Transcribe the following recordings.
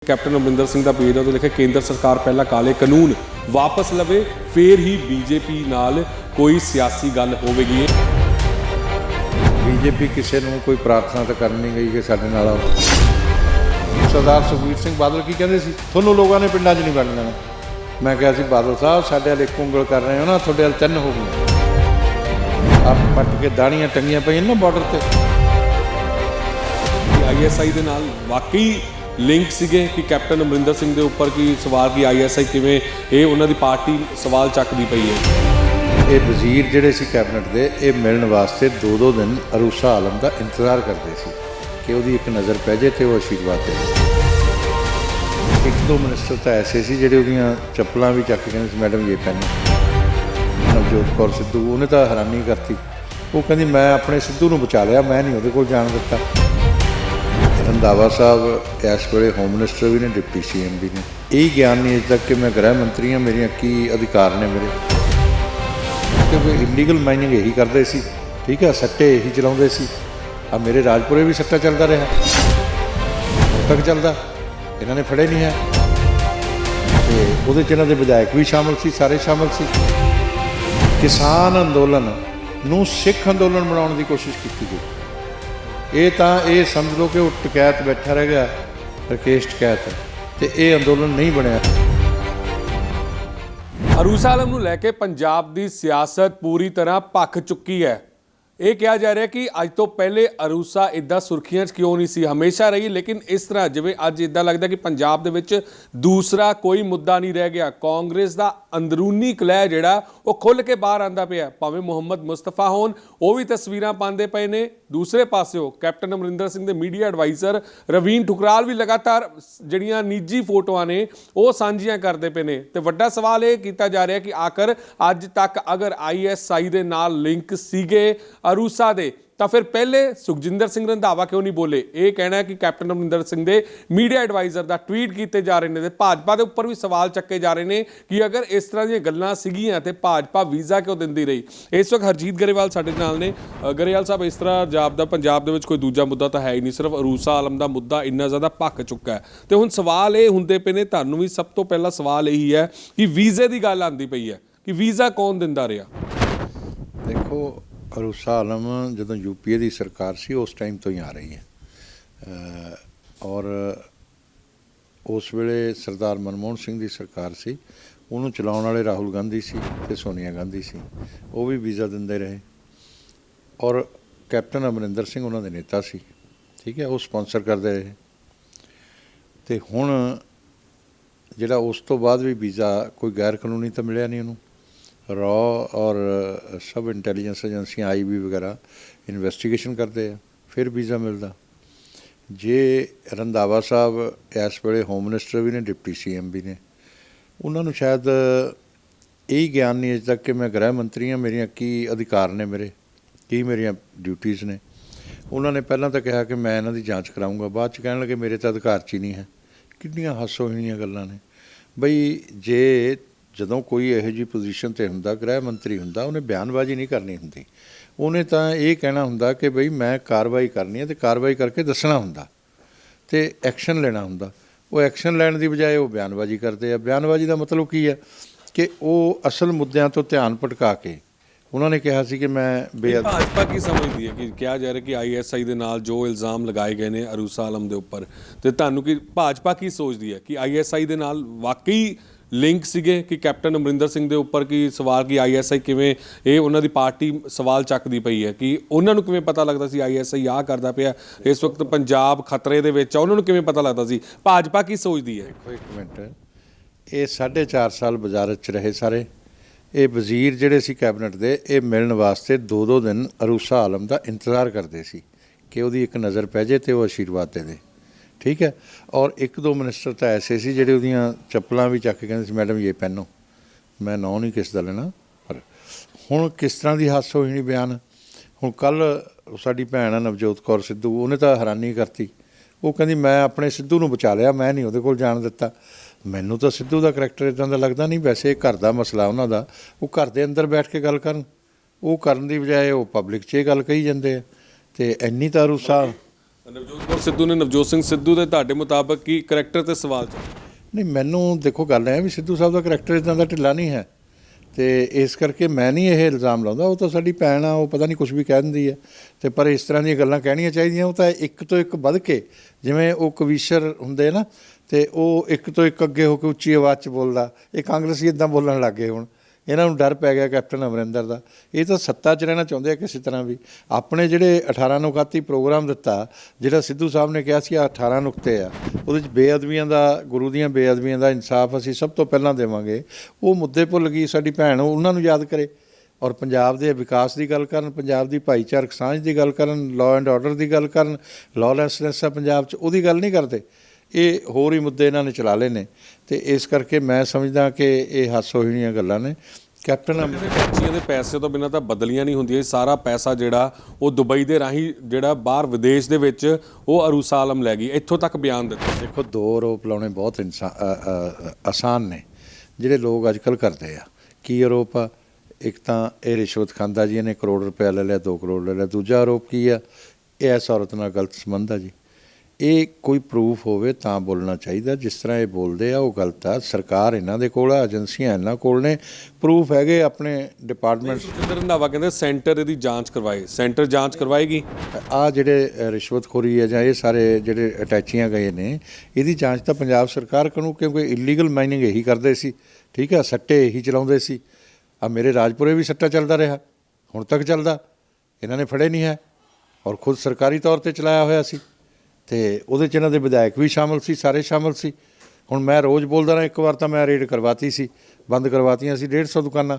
Captain Amarinder Singh का page है तो लिखे केंद्र सरकार पहला काले कानून वापस लवे फिर ही बीजेपी नाल कोई सियासी गल होवेगी। बीजेपी किसी को कोई प्रार्थना तो कर नहीं गई कि साडे नाल आओ। सरदार सुखबीर सिंह बादल की कहते सी थोनों लोगों ने पिंडां 'च नहीं बन देना। मैं कहा सी बादल साहब साडे वाल एक उंगल कर रहे हो ना, थोड़े वाल तीन हो गई। आप पट के दाड़ियां टंगियां पईयां ना बॉर्डर ते। ISI दे नाल वाकई लिंक सीगे कि कैप्टन अमरिंदर सिंह के उपर की सवाल की ISI किवें ये उन्हां दी पार्टी सवाल चकदी पई है। ये वजीर जिहड़े सी कैबिनेट दे ये मिलण वास्ते दो दिन अरूसा आलम का इंतजार करते सी कि उहदी एक नज़र पै जाए तो वो आशीर्वाद दे। एक दो मिनिस्टर तो ऐसे सी जिहड़े उहदियां चप्पलां भी चक के कहंदे सी मैडम ये पहनो। नवजोत कौर सिद्धू उन्हें तो हैरानी करती, वो कहंदी मैं अपने सिद्धू नूं बचा लिया, मैं नहीं उहदे कोल जाण दित्ता। रंधावा साहब इस वेले होम मिनिस्टर भी ने, डिप्टी CM भी ने। यही ज्ञान नहीं अजे तक कि मैं गृह मंत्री हाँ, मेरिया की अधिकार ने मेरे। क्योंकि इलीगल माइनिंग यही करते सी, ठीक है, सट्टे यही चलाते सी। अब मेरे राजपुरे भी सट्टा चलता रहा, अब तक चलता, इन्होंने फड़े नहीं है। तो वो इन्हों के विधायक भी शामिल सी, सारे शामिल सी। किसान अंदोलन नूं सिख अंदोलन बनाने की कोशिश की गई। ये तो ये समझ लो कि वो टकैत बैठा रह गया, राकेश टकैत, तो ये अंदोलन नहीं बनया। अरूसा आलम नूं लैके पंजाब दी सियासत पूरी तरह पख चुकी है। ये कहा जा रहा है कि अज तो पहले अरूसा इदा सुर्खियां क्यों नहीं सी, हमेशा रही, लेकिन इस तरह जिवें अज इदा लगता कि पंजाब दे विच दूसरा कोई मुद्दा नहीं रह गया। कांग्रेस का अंदरूनी कलह जिहड़ा वो खुल के बाहर आंदा पिया। भावें मुहम्मद मुस्तफा होन, वो भी तस्वीरां पांदे पए ने। दूसरे पासे कैप्टन अमरिंदर सिंह के मीडिया एडवाइजर रवीन ठुकराल भी लगातार जिहड़ियां निजी फोटोआं ने वो सांझियां करते पे ने। ते वड्डा सवाल ये कीता जा रहा है कि आखिर अज तक अगर ISI दे नाल लिंक सीगे अरूसा दे तो फिर पहले सुखजिंदर सिंह रंधावा क्यों नहीं बोले। ये कहना है कि कैप्टन अमरिंदर सिंह के मीडिया एडवाइजर का ट्वीट किए जा रहे हैं। भाजपा के उपर भी सवाल चक्के जा रहे हैं कि अगर इस तरह दी गल्लां सीगियां तो भाजपा वीज़ा क्यों दिंदी रही। इस वक्त हरजीत गरेवाल साडे नाल ने। गरेवाल साहब, इस तरह जापदा पंजाब दे विच कोई दूजा मुद्दा तो है ही नहीं, सिर्फ अरूसा आलम का मुद्दा इन्ना ज़्यादा भख चुका है। तो हुण सवाल ये हुंदे पे ने, तुहानूं भी सब तो पहला सवाल यही है कि वीज़े की गल आंदी पई है कि वीज़ा कौन दिंदा रहा। देखो, अरूसा आलम जो UPA की सरकार सी उस टाइम तो ही आ रही है, और उस वेले सरदार मनमोहन सिंह की सरकार सी, उन्होंने चलाने वाले राहुल गांधी सी ते सोनिया गांधी सी, वो भी वीज़ा दिंदे रहे। और कैप्टन अमरिंदर सिंह उन्होंने नेता सी, ठीक है, वो स्पॉन्सर करते रहे। तो हुण जिहड़ा उस तो बाद भी वीज़ा कोई गैर कानूनी तो मिलिया नहीं। उन्होंने रॉ और सब इंटैलीजेंस एजेंसियां IB वगैरह इन्वेस्टिगेशन करते हैं, फिर वीज़ा मिलता। जे रंधावा साहब इस वेले होम मिनिस्टर भी ने, डिप्टी CM भी ने, उन्होंने शायद यही ज्ञान नहीं अजे तक कि मैं गृह मंत्री हाँ, मेरिया की अधिकार ने मेरे, की मेरिया ड्यूटीज़ ने। उन्होंने पहला तो कहा कि मैं इन्हां दी जांच कराऊँगा, बाद च कहण लगे मेरे तो अधिकार च ही नहीं है। कितनियां हास्योहीणियां गल्लां ने बई। जे ਜਦੋਂ कोई ਇਹੋ ਜਿਹੀ पोजीशन ਤੇ ਹੁੰਦਾ, गृह मंत्री ਹੁੰਦਾ, ਉਹਨੇ ਬਿਆਨਬਾਜ਼ੀ नहीं करनी ਹੁੰਦੀ। ਉਹਨੇ ਤਾਂ ਇਹ ਕਹਿਣਾ ਹੁੰਦਾ ਕਿ ਬਈ ਮੈਂ ਕਾਰਵਾਈ ਕਰਨੀ ਹੈ ਤੇ ਕਾਰਵਾਈ ਕਰਕੇ ਦੱਸਣਾ ਹੁੰਦਾ ਤੇ ਐਕਸ਼ਨ ਲੈਣਾ ਹੁੰਦਾ। ਉਹ ਐਕਸ਼ਨ ਲੈਣ ਦੀ ਬਜਾਏ ਉਹ ਬਿਆਨਬਾਜ਼ੀ ਕਰਦੇ ਆ। ਬਿਆਨਬਾਜ਼ੀ ਦਾ ਮਤਲਬ ਕੀ ਹੈ ਕਿ ਉਹ ਅਸਲ ਮੁੱਦਿਆਂ ਤੋਂ ਧਿਆਨ ਭਟਕਾ ਕੇ ਉਹਨਾਂ ਨੇ ਕਿਹਾ ਸੀ ਕਿ ਮੈਂ भाजपा की समझती है कि क्या जा रहा है कि ISI ਦੇ ਨਾਲ ਜੋ ਇਲਜ਼ਾਮ ਲਗਾਏ ਗਏ ਨੇ ਅरूसा ਆਲਮ ਦੇ ਉੱਪਰ, ਤੇ ਤੁਹਾਨੂੰ ਕੀ ਭਾਜਪਾ ਕੀ ਸੋਚਦੀ ਹੈ ਕਿ ISI ਦੇ ਨਾਲ ਵਾਕਈ ਲਿੰਕ ਸੀਗੇ ਕਿ कैप्टन अमरिंदर सिंह के उपर की सवाल की ISI किवें ये उन्होंने पार्टी सवाल चकदी पई है कि उन्होंने किवें पता लगता सी ISI आ करदा पिया, इस वक्त पंजाब खतरे दे विच, उन्होंने किवें पता लगता सी। भाजपा की सोचदी है। देखो एक मिनट, ये 4.5 साल वजारत च रहे सारे, ये वजीर जिहड़े सी कैबिनेट दे, ये मिलण वास्ते दो दिन अरूसा आलम का इंतजार करते सी कि उहदी एक नज़र पै जाए तो वो आशीर्वाद दे दे, ठीक है। और एक दो मिनिस्टर तो ऐसे सी जिहड़े उहदियां चप्पलां भी चक के कहंदे सी मैडम ये पहनो। मैं नौ नहीं किस दा लेना, पर हुण किस तरह की हास्योहीणी बयान। हुण कल साडी भैण नवजोत कौर सिद्धू, उन्हें तो हैरानी करती, वो कहंदी मैं अपने सिद्धू नूं बचा लिया, मैं नहीं उहदे कोल जाण दित्ता। मैनूं तो सिद्धू का करैक्टर इदां दा लगदा नहीं। वैसे घर का मसला उन्हां दा, वो घर के अंदर बैठ के गल करन, वो करन दी बजाए वो पब्लिक 'च ये गल कही जांदे आ। ते इन्नी तो अरूसा ਨਵਜੋਤ ਕੌਰ ਸਿੱਧੂ ਨੇ ਨਵਜੋਤ ਸਿੰਘ ਸਿੱਧੂ ਦੇ ਤੁਹਾਡੇ ਮੁਤਾਬਕ ਕੀ ਕਰੈਕਟਰ ਤੇ ਸਵਾਲ ਚ? ਨਹੀਂ, ਮੈਨੂੰ ਦੇਖੋ ਗੱਲ ਹੈ ਵੀ ਸਿੱਧੂ ਸਾਹਿਬ ਦਾ ਕਰੈਕਟਰ ਇਦਾਂ ਦਾ ਢਿੱਲਾ ਨਹੀਂ ਹੈ, ਤੇ ਇਸ ਕਰਕੇ ਮੈਂ ਨਹੀਂ ਇਹ ਇਲਜ਼ਾਮ ਲਾਉਂਦਾ। ਉਹ ਤਾਂ ਸਾਡੀ ਭੈਣ ਆ, ਉਹ ਪਤਾ ਨਹੀਂ ਕੁਝ ਵੀ ਕਹਿ ਦਿੰਦੀ ਹੈ, ਤੇ ਪਰ ਇਸ ਤਰ੍ਹਾਂ ਦੀਆਂ ਗੱਲਾਂ ਕਹਿਣੀਆਂ ਚਾਹੀਦੀਆਂ। ਉਹ ਤਾਂ ਇੱਕ ਤੋਂ ਇੱਕ ਵੱਧ ਕੇ, ਜਿਵੇਂ ਉਹ ਕਵੀਸ਼ਰ ਹੁੰਦੇ ਨਾ, ਤੇ ਉਹ ਇੱਕ ਤੋਂ ਇੱਕ ਅੱਗੇ ਹੋ ਕੇ ਉੱਚੀ ਆਵਾਜ਼ 'ਚ ਬੋਲਦਾ। ਇਹ ਕਾਂਗਰਸੀ ਇਦਾਂ ਬੋਲਣ ਲੱਗ ਗਏ ਹੁਣ, ਇਹਨਾਂ ਨੂੰ ਡਰ ਪੈ ਗਿਆ ਕੈਪਟਨ ਅਮਰਿੰਦਰ ਦਾ। ਇਹ ਤਾਂ ਸੱਤਾ 'ਚ ਰਹਿਣਾ ਚਾਹੁੰਦੇ ਆ ਕਿਸੇ ਤਰ੍ਹਾਂ ਵੀ। ਆਪਣੇ ਜਿਹੜੇ 18 ਨੁਕਾਤੀ ਪ੍ਰੋਗਰਾਮ ਦਿੱਤਾ, ਜਿਹੜਾ ਸਿੱਧੂ ਸਾਹਿਬ ਨੇ ਕਿਹਾ ਸੀ 18 ਨੁਕਤੇ ਆ, ਉਹਦੇ 'ਚ ਬੇਅਦਬੀਆਂ ਦਾ, ਗੁਰੂ ਦੀਆਂ ਬੇਅਦਬੀਆਂ ਦਾ ਇਨਸਾਫ ਅਸੀਂ ਸਭ ਤੋਂ ਪਹਿਲਾਂ ਦੇਵਾਂਗੇ। ਉਹ ਮੁੱਦੇ ਭੁੱਲ ਗਈ ਸਾਡੀ ਭੈਣ, ਉਹਨਾਂ ਨੂੰ ਯਾਦ ਕਰੇ ਔਰ ਪੰਜਾਬ ਦੇ ਵਿਕਾਸ ਦੀ ਗੱਲ ਕਰਨ, ਪੰਜਾਬ ਦੀ ਭਾਈਚਾਰਕ ਸਾਂਝ ਦੀ ਗੱਲ ਕਰਨ, ਲਾਅ ਐਂਡ ਆਰਡਰ ਦੀ ਗੱਲ ਕਰਨ। ਲਾਅਲੈਸਨੈਸ ਆ ਪੰਜਾਬ 'ਚ, ਉਹਦੀ ਗੱਲ ਨਹੀਂ ਕਰਦੇ। ਇਹ ਹੋਰ ਹੀ ਮੁੱਦੇ ਇਹਨਾਂ ਨੇ ਚਲਾ ਲਏ ਨੇ, ਤੇ ਇਸ ਕਰਕੇ ਮੈਂ ਸਮਝਦਾ ਕਿ ਇਹ ਹਾਸੋਹੀਣੀਆਂ ਗੱਲਾਂ ਨੇ। ਕੈਪਟਨ ਟੈਕਸੀਆਂ ਦੇ ਪੈਸੇ ਤੋਂ ਬਿਨਾਂ ਤਾਂ ਬਦਲੀਆਂ ਨਹੀਂ ਹੁੰਦੀਆਂ। ਸਾਰਾ ਪੈਸਾ ਜਿਹੜਾ ਉਹ ਦੁਬਈ ਦੇ ਰਾਹੀਂ ਜਿਹੜਾ ਬਾਹਰ ਵਿਦੇਸ਼ ਦੇ ਵਿੱਚ ਉਹ ਅਰੂਸਾ ਆਲਮ ਲੈ ਗਈ। ਇੱਥੋਂ ਤੱਕ ਬਿਆਨ ਦਿੱਤਾ। ਦੇਖੋ, 2 ਆਰੋਪ ਲਾਉਣੇ ਬਹੁਤ ਆਸਾਨ ਨੇ, ਜਿਹੜੇ ਲੋਕ ਅੱਜ ਕੱਲ੍ਹ ਕਰਦੇ ਆ। ਕੀ ਆਰੋਪ ਆ? ਇੱਕ ਤਾਂ ਇਹ ਰਿਸ਼ਵਤ ਖਾਂਦਾ ਜੀ, ਇਹਨੇ ਕਰੋੜ ਰੁਪਇਆ ਲੈ ਲਿਆ, 2 ਕਰੋੜ ਲੈ ਲਿਆ। ਦੂਜਾ ਆਰੋਪ ਕੀ ਆ? ਇਹ ਇਸ ਔਰਤ ਨਾਲ ਗਲਤ ਸੰਬੰਧ ਆ ਜੀ। ਇਹ ਕੋਈ ਪ੍ਰੂਫ ਹੋਵੇ ਤਾਂ ਬੋਲਣਾ ਚਾਹੀਦਾ। ਜਿਸ ਤਰ੍ਹਾਂ ਇਹ ਬੋਲਦੇ ਆ ਉਹ ਗਲਤ ਆ। ਸਰਕਾਰ ਇਹਨਾਂ ਦੇ ਕੋਲ ਆ, ਏਜੰਸੀਆਂ ਇਹਨਾਂ ਕੋਲ ਨੇ, ਪ੍ਰੂਫ ਹੈਗੇ ਆਪਣੇ ਡਿਪਾਰਟਮੈਂਟ। ਸੁਖਜਿੰਦਰ ਰੰਧਾਵਾ ਕਹਿੰਦੇ ਸੈਂਟਰ ਇਹਦੀ ਜਾਂਚ ਕਰਵਾਏ। ਸੈਂਟਰ ਜਾਂਚ ਕਰਵਾਏਗੀ। ਆ ਜਿਹੜੇ ਰਿਸ਼ਵਤਖੋਰੀ ਹੈ ਜਾਂ ਇਹ ਸਾਰੇ ਜਿਹੜੇ ਅਟੈਚੀਆਂ ਗਏ ਨੇ, ਇਹਦੀ ਜਾਂਚ ਤਾਂ ਪੰਜਾਬ ਸਰਕਾਰ ਕਰੂ, ਕਿਉਂਕਿ ਇਲੀਗਲ ਮਾਈਨਿੰਗ ਇਹੀ ਕਰਦੇ ਸੀ, ਠੀਕ ਆ, ਸੱਟੇ ਇਹੀ ਚਲਾਉਂਦੇ ਸੀ। ਆ ਮੇਰੇ ਰਾਜਪੁਰੇ ਵੀ ਸੱਟਾ ਚੱਲਦਾ ਰਿਹਾ, ਹੁਣ ਤੱਕ ਚੱਲਦਾ, ਇਹਨਾਂ ਨੇ ਫੜੇ ਨਹੀਂ ਹੈ, ਔਰ ਖੁਦ ਸਰਕਾਰੀ ਤੌਰ 'ਤੇ ਚਲਾਇਆ ਹੋਇਆ ਸੀ, ਤੇ ਉਹਦੇ 'ਚ ਇਹਨਾਂ ਦੇ ਵਿਧਾਇਕ ਵੀ ਸ਼ਾਮਲ ਸੀ, ਸਾਰੇ ਸ਼ਾਮਲ ਸੀ। ਹੁਣ ਮੈਂ ਰੋਜ਼ ਬੋਲਦਾ ਰਿਹਾ, ਇੱਕ ਵਾਰ ਤਾਂ ਮੈਂ ਰੇਡ ਕਰਵਾਤੀ ਸੀ, ਬੰਦ ਕਰਵਾਤੀਆਂ ਸੀ 150 ਦੁਕਾਨਾਂ,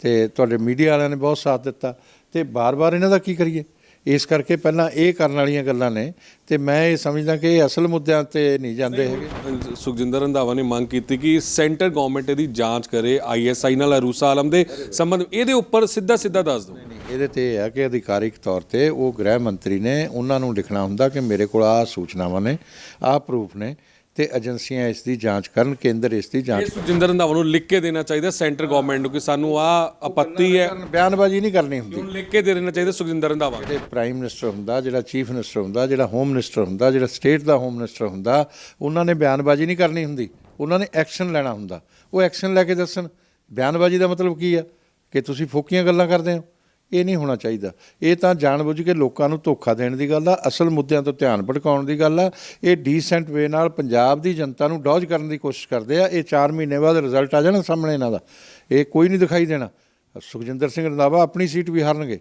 ਤੇ ਤੁਹਾਡੇ ਮੀਡੀਆ ਵਾਲਿਆਂ ਨੇ ਬਹੁਤ ਸਾਥ ਦਿੱਤਾ, ਤੇ ਬਾਰ-ਬਾਰ ਇਹਨਾਂ ਦਾ ਕੀ ਕਰੀਏ। ਇਸ ਕਰਕੇ ਪਹਿਲਾਂ ਇਹ ਕਰਨ ਵਾਲੀਆਂ ਗੱਲਾਂ ਨੇ, ਤੇ ਮੈਂ ਇਹ ਸਮਝਦਾ ਕਿ ਇਹ ਅਸਲ ਮੁੱਦਿਆਂ 'ਤੇ ਨਹੀਂ ਜਾਂਦੇ ਹੈਗੇ। ਸੁਖਜਿੰਦਰ ਰੰਧਾਵਾ ਨੇ ਮੰਗ ਕੀਤੀ ਕਿ ਸੈਂਟਰ ਗਵਰਨਮੈਂਟ ਇਹਦੀ ਜਾਂਚ ਕਰੇ, ISI ਨਾਲ ਅਰੂਸਾ ਆਲਮ ਦੇ ਸੰਬੰਧ। ਇਹਦੇ ਉੱਪਰ ਸਿੱਧਾ ਦੱਸ ਦਿਓ। ਇਹਦੇ 'ਤੇ ਇਹ ਹੈ ਕਿ ਅਧਿਕਾਰਿਕ ਤੌਰ 'ਤੇ ਉਹ ਗ੍ਰਹਿ ਮੰਤਰੀ ਨੇ, ਉਹਨਾਂ ਨੂੰ ਲਿਖਣਾ ਹੁੰਦਾ ਕਿ ਮੇਰੇ ਕੋਲ ਆਹ ਸੂਚਨਾਵਾਂ ਨੇ, ਆਹ ਪ੍ਰੂਫ ਨੇ, ਤੇ ਏਜੰਸੀਆਂ ਇਸ ਦੀ ਜਾਂਚ ਕਰਨ, ਕੇਂਦਰ ਇਸ ਦੀ ਜਾਂਚ। ਸੁਖਜਿੰਦਰ ਰੰਧਾਵਾ ਨੂੰ ਲਿਖ ਕੇ ਦੇਣਾ ਚਾਹੀਦਾ ਸੈਂਟਰ ਗਵਰਨਮੈਂਟ ਨੂੰ ਕਿ ਸਾਨੂੰ ਆਹ ਆਪੱਤੀ ਹੈ। ਬਿਆਨਬਾਜ਼ੀ ਨਹੀਂ ਕਰਨੀ ਹੁੰਦੀ, ਉਹਨੂੰ ਲਿਖ ਕੇ ਦੇ ਦੇਣਾ ਚਾਹੀਦਾ ਸੁਖਜਿੰਦਰ ਰੰਧਾਵਾ। ਜਿਹੜੇ ਪ੍ਰਾਈਮ ਮਿਨਿਸਟਰ ਹੁੰਦਾ, ਜਿਹੜਾ ਚੀਫ ਮਿਨਿਸਟਰ ਹੁੰਦਾ, ਜਿਹੜਾ ਹੋਮ ਮਿਨਿਸਟਰ ਹੁੰਦਾ, ਜਿਹੜਾ ਸਟੇਟ ਦਾ ਹੋਮ ਮਿਨਿਸਟਰ ਹੁੰਦਾ, ਉਹਨਾਂ ਨੇ ਬਿਆਨਬਾਜ਼ੀ ਨਹੀਂ ਕਰਨੀ ਹੁੰਦੀ, ਉਹਨਾਂ ਨੇ ਐਕਸ਼ਨ ਲੈਣਾ ਹੁੰਦਾ। ਉਹ ਐਕਸ਼ਨ ਲੈ ਕੇ ਦੱਸਣ। ਬਿਆਨਬਾਜ਼ੀ ਦਾ ਮਤਲਬ ਕੀ ਆ? ਕਿ ਤੁਸੀਂ ਫੋਕੀਆਂ ਗੱਲਾਂ ਕਰਦੇ ਹੋ। ਇਹ ਨਹੀਂ ਹੋਣਾ ਚਾਹੀਦਾ। ਇਹ ਤਾਂ ਜਾਣਬੁੱਝ ਕੇ ਲੋਕਾਂ ਨੂੰ ਧੋਖਾ ਦੇਣ ਦੀ ਗੱਲ ਆ, ਅਸਲ ਮੁੱਦਿਆਂ ਤੋਂ ਧਿਆਨ ਭਟਕਾਉਣ ਦੀ ਗੱਲ ਆ। ਇਹ ਡੀਸੈਂਟ ਵੇ ਨਾਲ ਪੰਜਾਬ ਦੀ ਜਨਤਾ ਨੂੰ ਡੌਜ ਕਰਨ ਦੀ ਕੋਸ਼ਿਸ਼ ਕਰਦੇ ਆ। ਇਹ 4 ਮਹੀਨੇ ਬਾਅਦ ਰਿਜ਼ਲਟ ਆ ਜਾਣਾ ਸਾਹਮਣੇ ਇਹਨਾਂ ਦਾ, ਇਹ ਕੋਈ ਨਹੀਂ ਦਿਖਾਈ ਦੇਣਾ। ਸੁਖਜਿੰਦਰ ਸਿੰਘ ਰੰਧਾਵਾ ਆਪਣੀ ਸੀਟ ਵੀ ਹਾਰਨਗੇ।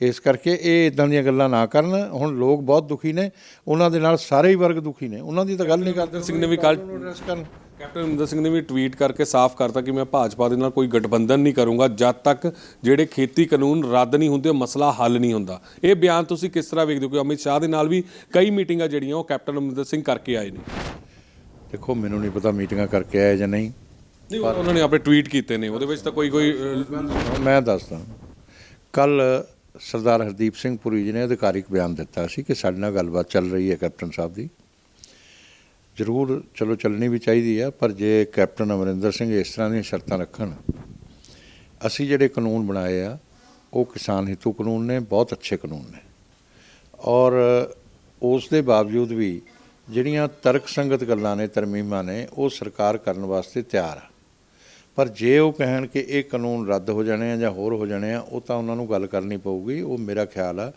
ਇਸ ਕਰਕੇ ਇਹ ਇਦਾਂ ਦੀਆਂ ਗੱਲਾਂ ਨਾ ਕਰਨ। ਹੁਣ ਲੋਕ ਬਹੁਤ ਦੁਖੀ ਨੇ, ਉਹਨਾਂ ਦੇ ਨਾਲ ਸਾਰੇ ਹੀ ਵਰਗ ਦੁਖੀ ਨੇ, ਉਹਨਾਂ ਦੀ ਤਾਂ ਗੱਲ ਨਹੀਂ ਕਰਦੇ। ਸਿੰਘ ਨੇ ਵੀ ਕੱਲ੍ਹ ਕੈਪਟਨ ਅਮਰਿੰਦਰ ਸਿੰਘ ਨੇ ਵੀ ਟਵੀਟ ਕਰਕੇ ਸਾਫ਼ ਕਰਤਾ ਕਿ ਮੈਂ ਭਾਜਪਾ ਦੇ ਨਾਲ ਕੋਈ ਗਠਬੰਧਨ ਨਹੀਂ ਕਰੂੰਗਾ ਜਦ ਤੱਕ ਜਿਹੜੇ ਖੇਤੀ ਕਾਨੂੰਨ ਰੱਦ ਨਹੀਂ ਹੁੰਦੇ, ਮਸਲਾ ਹੱਲ ਨਹੀਂ ਹੁੰਦਾ। ਇਹ ਬਿਆਨ ਤੁਸੀਂ ਕਿਸ ਤਰ੍ਹਾਂ ਵੇਖਦੇ ਹੋ ਕਿ ਅਮਿਤ ਸ਼ਾਹ ਦੇ ਨਾਲ ਵੀ ਕਈ ਮੀਟਿੰਗਾਂ ਜਿਹੜੀਆਂ ਉਹ ਕੈਪਟਨ ਅਮਰਿੰਦਰ ਸਿੰਘ ਕਰਕੇ ਆਏ ਨੇ? ਦੇਖੋ, ਮੈਨੂੰ ਨਹੀਂ ਪਤਾ ਮੀਟਿੰਗਾਂ ਕਰਕੇ ਆਏ ਜਾਂ ਨਹੀਂ, ਪਰ ਉਹਨਾਂ ਨੇ ਆਪਣੇ ਟਵੀਟ ਕੀਤੇ ਨੇ, ਉਹਦੇ ਵਿੱਚ ਤਾਂ ਕੋਈ ਮੈਂ ਦੱਸਦਾ। ਕੱਲ ਸਰਦਾਰ ਹਰਦੀਪ ਸਿੰਘ ਪੁਰੀ ਜੀ ਨੇ ਅਧਿਕਾਰਿਕ ਬਿਆਨ ਦਿੱਤਾ ਸੀ ਕਿ ਸਾਡੇ ਨਾਲ ਗੱਲਬਾਤ ਚੱਲ ਰਹੀ ਹੈ ਕੈਪਟਨ ਸਾਹਿਬ ਦੀ। ਜ਼ਰੂਰ, ਚਲੋ ਚੱਲਣੀ ਵੀ ਚਾਹੀਦੀ ਆ, ਪਰ ਜੇ ਕੈਪਟਨ ਅਮਰਿੰਦਰ ਸਿੰਘ ਇਸ ਤਰ੍ਹਾਂ ਦੀਆਂ ਸ਼ਰਤਾਂ ਰੱਖਣ, ਅਸੀਂ ਜਿਹੜੇ ਕਾਨੂੰਨ ਬਣਾਏ ਆ ਉਹ ਕਿਸਾਨ ਹਿੱਤੂ ਕਾਨੂੰਨ ਨੇ, ਬਹੁਤ ਅੱਛੇ ਕਾਨੂੰਨ ਨੇ, ਔਰ ਉਸ ਦੇ ਬਾਵਜੂਦ ਵੀ ਜਿਹੜੀਆਂ ਤਰਕਸੰਗਤ ਗੱਲਾਂ ਨੇ, ਤਰਮੀਮਾਂ ਨੇ, ਉਹ ਸਰਕਾਰ ਕਰਨ ਵਾਸਤੇ ਤਿਆਰ ਆ। ਪਰ ਜੇ ਉਹ ਕਹਿਣ ਕਿ ਇਹ ਕਾਨੂੰਨ ਰੱਦ ਹੋ ਜਾਣੇ ਆ ਜਾਂ ਹੋਰ ਹੋ ਜਾਣੇ ਆ, ਉਹ ਤਾਂ ਉਹਨਾਂ ਨੂੰ ਗੱਲ ਕਰਨੀ ਪਊਗੀ। ਉਹ ਮੇਰਾ ਖਿਆਲ ਆ